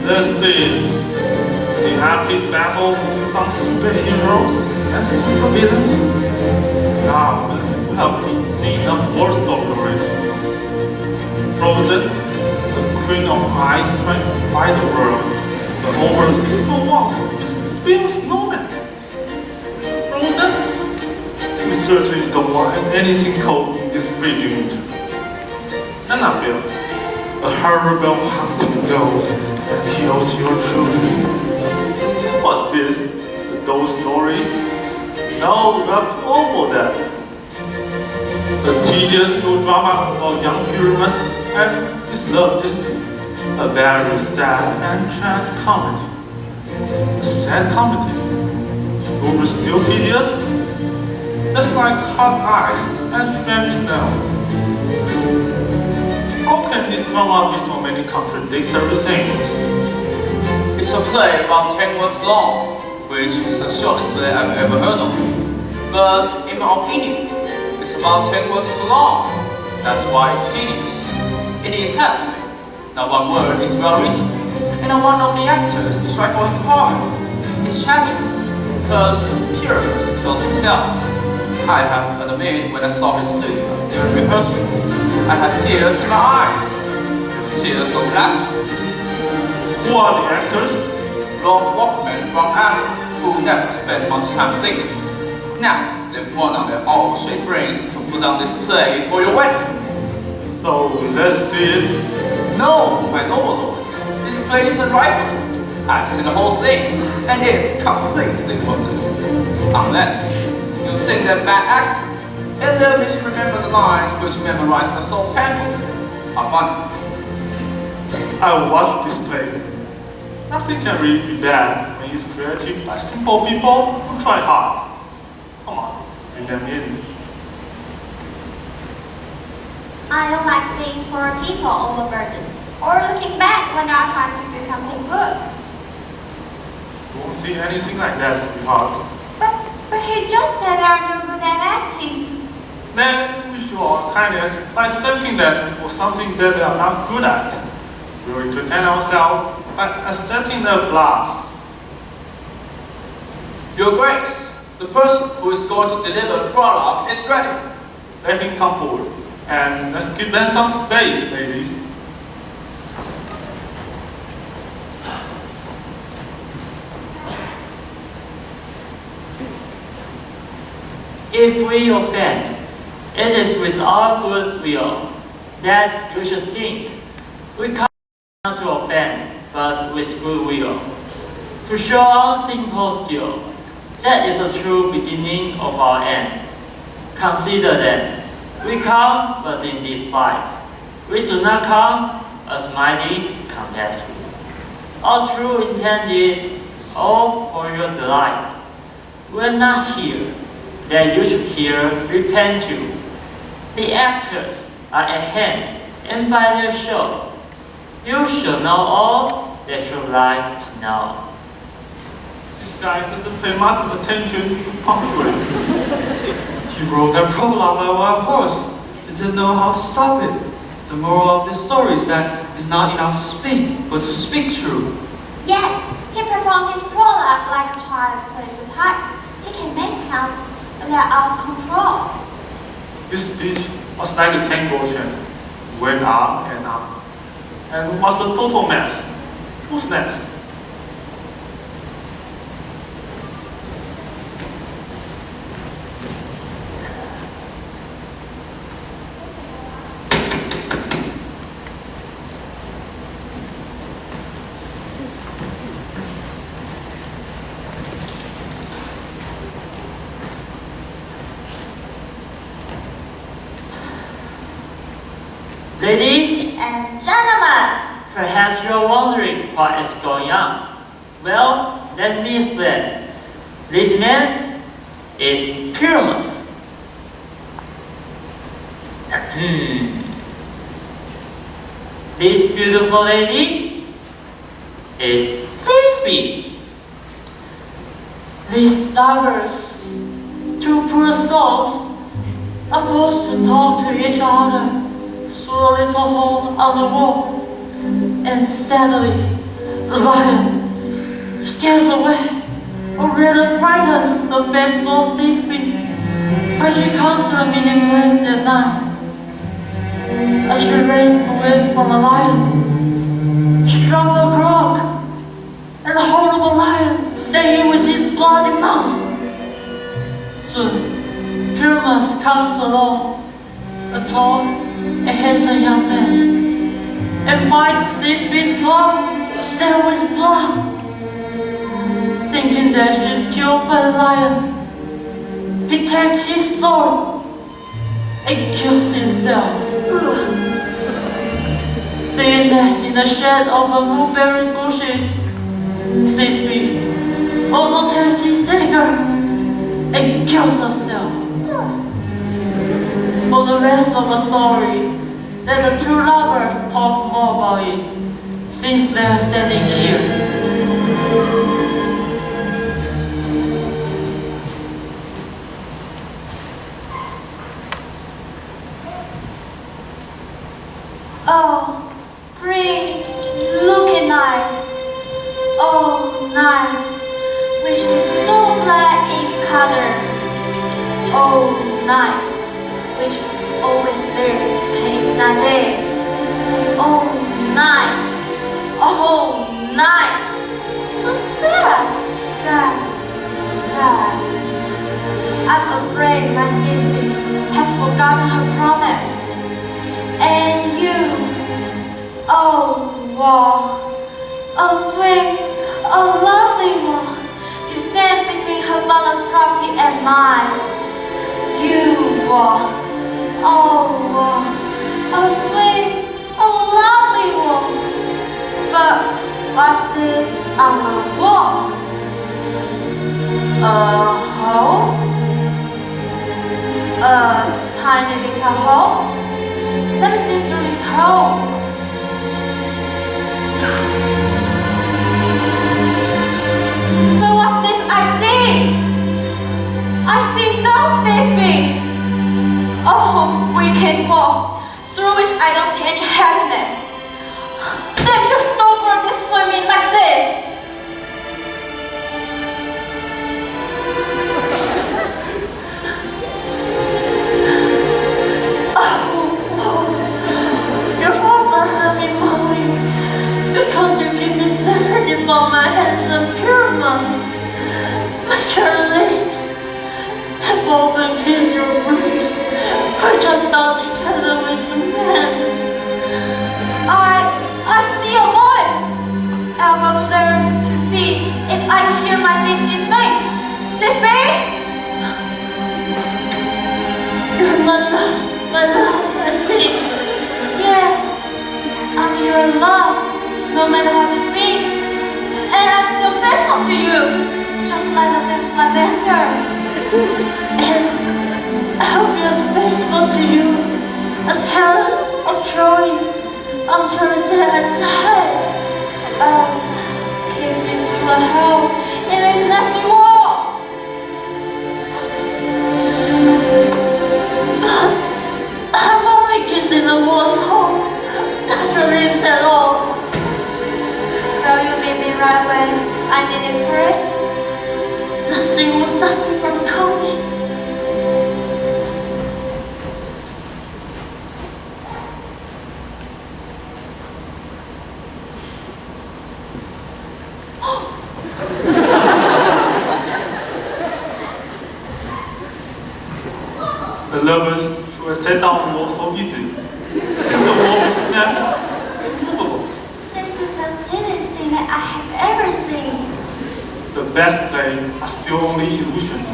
Let's see it. The epic battle between some superheroes and supervillains. Now, we have seen enough war story already. Frozen, the queen of ice trying to fight the world. The overseas for once is the big snowman. Frozen? We certainly don't want anything cold in this freezing winter. Annabelle, a horrible hunting dog that kills your children. What's this? The doll story? No, we're not too old for that. The tedious drama about young heroes and his love is a very sad and tragic comedy. A sad comedy? Over still tedious? That's like hot ice and fairy snow. How can this drama be so many contradictory things? It's a play about 10 words long, which is the shortest play I've ever heard of. But in my opinion, it's about 10 words too long. That's why it's tedious. In the entire play, not one word is well written, and not one of the actors is right for his part. It's tragic, because Pyrrhus kills himself. I have to admit, when I saw his suicide during rehearsal, I had tears in my eyes. Tears of laughter. Who are the actors? Lord Walkman from Adam, who never spent much time thinking. Now, they've worn out their owl-shaped brains to put on this play for your wedding. So, let's see it. No, my noble lord. This play is a rifle. I've seen the whole thing, and it's completely worthless. Unless you think that bad acting, and let me remember the lines which memorize the so painful. Are funny. I will watch this play. Nothing can really be bad when it's created by simple people who try hard. Come on, bring them in. I don't like seeing poor people overburdened or looking back when they are trying to do something good. You won't see anything like that, sweetheart. But he just said they are no good at acting. Then we show our kindness by thanking them for something that they are not good at. We will entertain ourselves by accepting their flaws. Your Grace, the person who is going to deliver the product is ready. Let him come forward, and let's give them some space, ladies. If we offend, it is with our good will that you should think. We come not to offend, but with good will. To show our simple skill, that is the true beginning of our end. Consider that we come but in despite. We do not come as mighty contestants. Our true intent is all for your delight. We are not here that you should hear repent you. The actors are at hand, and by their show, you shall know all that you like to know. This guy doesn't pay much attention to punctuation. He rode that prologue like a wild horse. He didn't know how to stop it. The moral of this story is that it's not enough to speak, but to speak true. Yes, he performed his prologue like a child plays the pipe. He can make sounds that are out of control. His speech was like a tango chant. Went up, and was a total mess. Who's next? Ladies And gentlemen, perhaps you are wondering what is going on. Well, let me explain. This man is Pyrrhus. This beautiful lady is Frisbee. These lovers, two poor souls, are forced to talk to each other through a little hole on the wall. And sadly, the lion scares away or rather frightens the faithful Frisbee when she comes to a meeting place at night. As she ran away from the lion, she dropped the clock, and the horrible lion stayed with his bloody mouth. Soon, Pyramus comes along, a tall and handsome young man, and finds Frisbee's clock stained with blood. Thinking that she's killed by the lion, he takes his sword and kills himself. Seeing that in the shade of the mulberry bushes, Frisbee also takes his dagger and kills herself. For the rest of the story, let the two lovers talk more about it, since they are standing here. Oh, green, looking night. Oh, night, which is so black in color. Oh, night, which is always there and is not there. Oh, night. Oh, night. So sad, sad, sad. I'm afraid my sister has forgotten her promise. And you, oh wall, oh sweet, oh lovely wall, you stand between her father's property and mine. You wall, oh sweet, oh lovely wall. But what's this on the wall? A hole? A tiny little hole? Let me see through this hole. But what's this I see? I see no Frisbee. Oh, wicked wall, through which I don't see any happiness. Then your stone will disappoint me like this. Because you keep me separate from my handsome Pyramus. But your lips have opened kiss your breast, which are not together with the man's. I see your voice. I'll go there to see if I can hear my sister's face. Frisbee? My love, I think. Yes, I'm your love. No matter what you think, and I'm still faithful to you, just like the famous lavender. And I'll be as faithful to you as Helen of Troy until the day I die. Oh, kiss me through the hole in this nasty wall. But I'm only kissing the wall's hole, not your lips at all. Will you meet me right when I need this courage? Nothing will stop me from coming. The lovers should tear down the wall so easily. It's a wall between them. It's movable. This is the silliest thing that I have ever seen. The best play are still only illusions,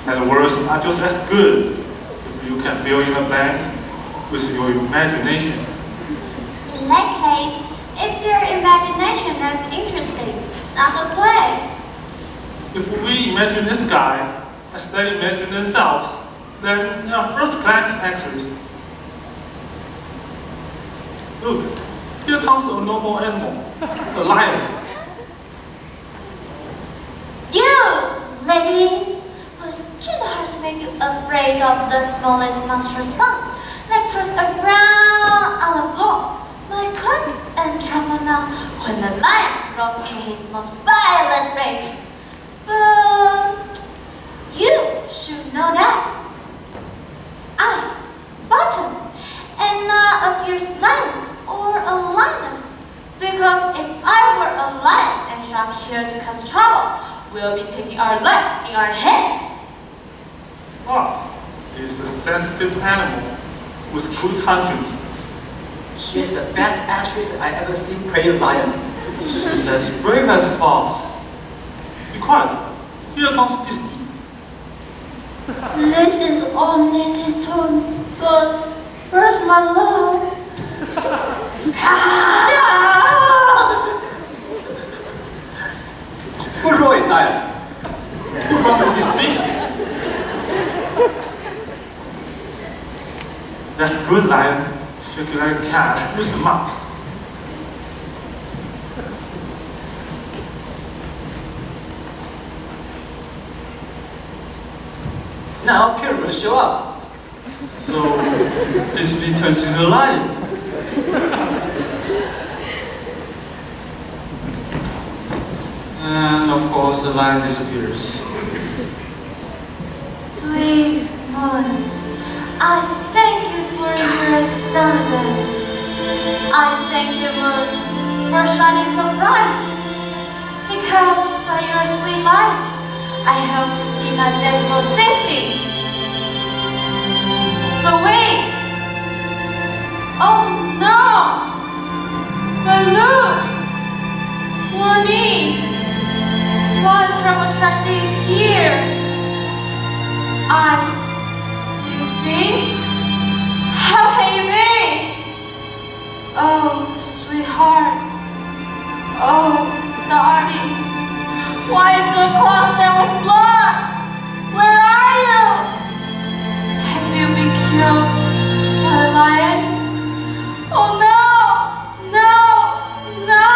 and the words are just as good if you can fill in the blank with your imagination. In that case, it's your imagination that's interesting, not the play. If we imagine this guy as they imagine themselves, then they are first-class actors. Look, here comes a noble animal, a lion. You, ladies, whose stupid hearts make you afraid of the smallest monstrous bugs that cruise around on the floor, might come and tremble now when the lion rolls in his most violent rage. But you should know that I, Bottom, am not a fierce lion or a lioness, because if I were a lion and shark here to cause trouble, we'll be taking our life in our hands. Ah, it's a sensitive animal with good conscience. She's the best actress I ever seen play a lion. She's as brave as a fox. Be quiet. Here comes Disney. This is only his turn, but where's my love? Who wrote it, lion? Who wrote it, Disney? That's good, lion. Shaking like a cat with a mouse. Now Pyramid will show up. So, Disney turns into a lion. And of course, the lion disappears. Sweet moon, I thank you for your sunrise. I thank you, moon, for shining so bright. Because by your sweet light, I hope to see my faithful safety. But wait! Oh no! But look! Warning! What terrible tragedy is here? Eyes, do you see? How can you be? Oh, sweetheart. Oh, darling. Why is your cloth there with blood? Where are you? Have you been killed by a lion? Oh no! No! No!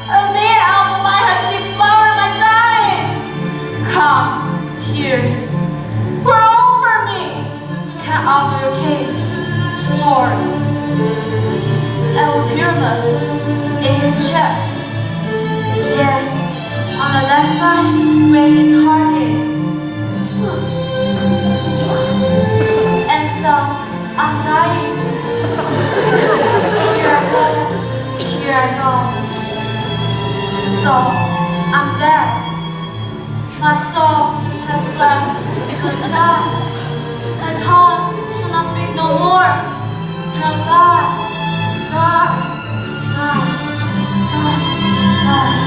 A mere apple lion has devoured my darling! Come, tears, pour over me! Cut out your case, sword. Pyramus in his chest. Yes, on the left side where his heart is. And so, I'm dying. Here I go. So, I'm dead. My soul has fled to the sky. And tongue shall not speak no more. Now die, die, die, die, die.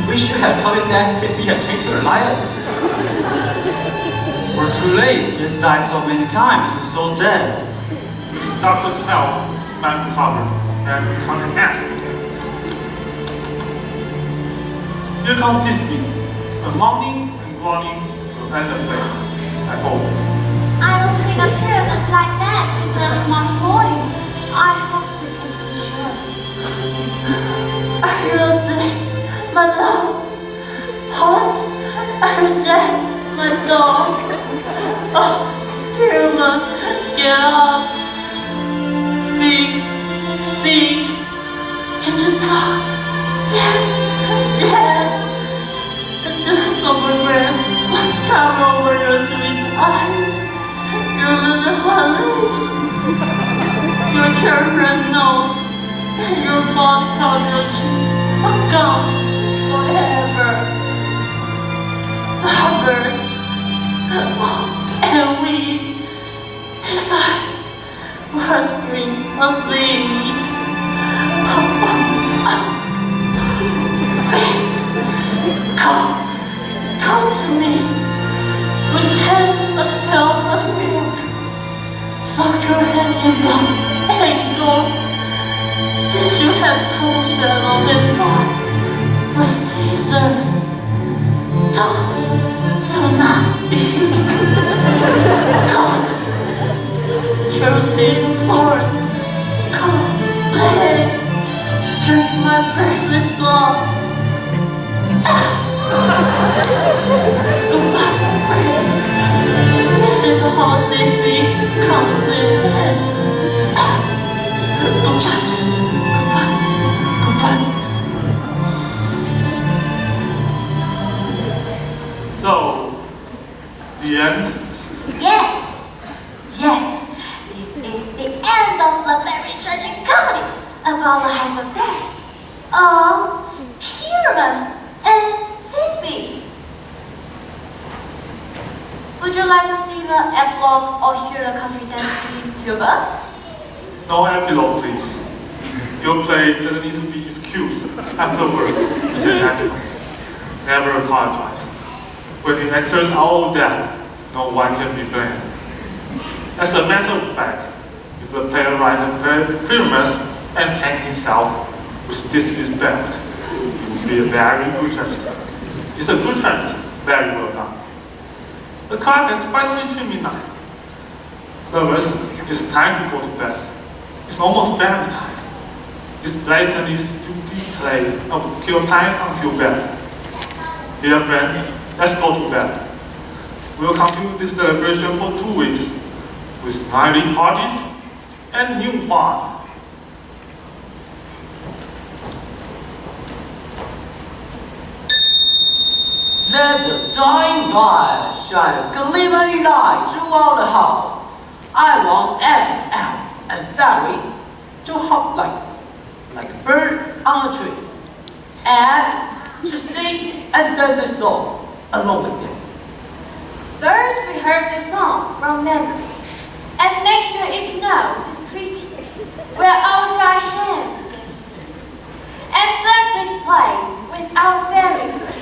We should have told him that Crispy has changed to a lion. We're too late. He has died so many times. He's so dead. With doctor's help, man recovered and become an ass again. Here comes Disney. The moaning and groaning will end the play. I hope. I don't think a pyramid like that deserves much more. I hope she can see sure. I will say, my love, heart, I'm dead, my dog. Oh, Pyramid, get up. Speak, speak. Can you talk? Dead. The depths of regret must cover over your sweet eyes, your little lips, your cherry nose, and your bond powder cheeks are gone forever. Lovers, and we, his eyes, were spring asleep. Fate, come to me, with hand as pale as milk. Soak your hand in blood and go. Since you have touched that on his heart with scissors, do not speak. Come, your to a bus? No epilogue, please. Your play doesn't need to be excused afterwards, Mr. Angelo. Never apologize. When the actors are all dead, no one can be blamed. As a matter of fact, if the playwright had premise and hang himself with disrespect, it would be a very good tragedy. It's a good tragedy, very well done. The clock has finally hit midnight. Lovers, it's time to go to bed. It's almost family time. This blatantly stupid play of kill time until bed. Dear friends, let's go to bed. We'll continue this celebration for 2 weeks with lively parties and new fun. Let the giant fire shine a glimmering light throughout the house. I want every elf and fairy to hop like a bird on a tree, and to sing and dance the song along with me. First rehearse your song from memory, and make sure each note is pretty. We'll all dry hands and sing, and bless this place with our fairy grace.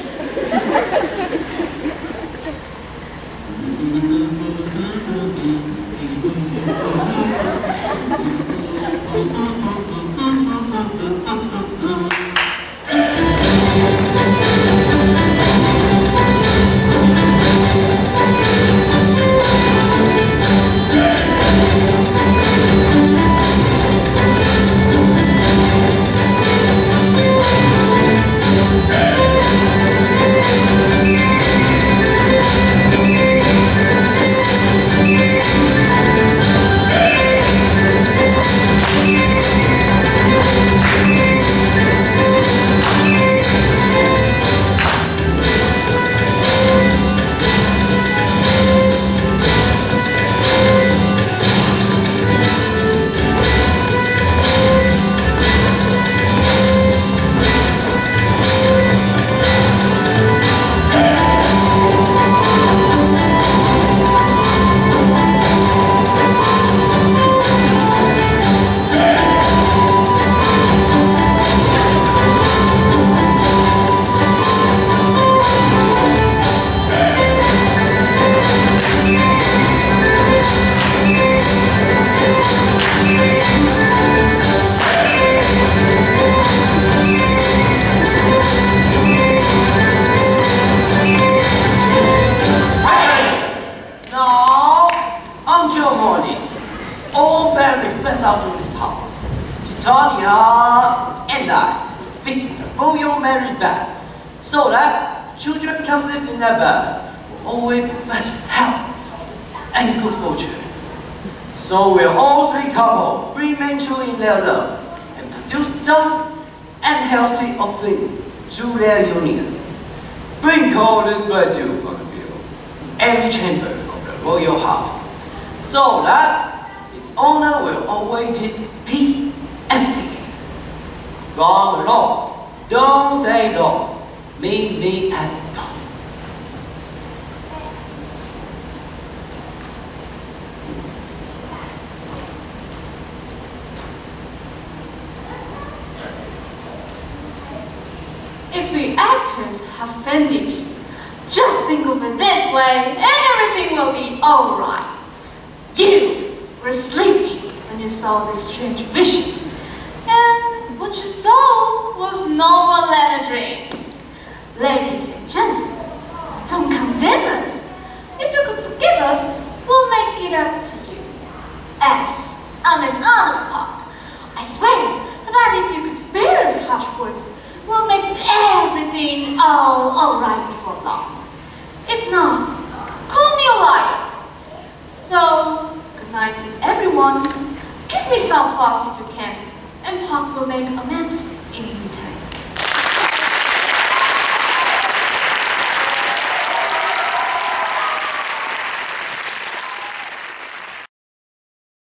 All families went out to this house. Titania and I visit the royal marriage bed so that children can live in their bed will always be blessed with health and good fortune. So will all three couples remain true in their love and produce young and healthy offspring through their union. Sprinkle this blood dew on the field, every chamber of the royal house, so that its owner will always give peace and safety. Wrong along, don't say no, me as don't. If we actors have offended you, just think of it this way and everything will be alright. You were sleeping when you saw these strange visions, and what you saw was no more than a dream. Ladies and gentlemen, don't condemn us. If you could forgive us, we'll make it up to you. As I'm an honest talk, I swear that if you could spare us harsh words, we'll make everything alright before long. If not, call me a liar. So, good night to everyone. Give me some applause if you can, and Pop will make amends in return.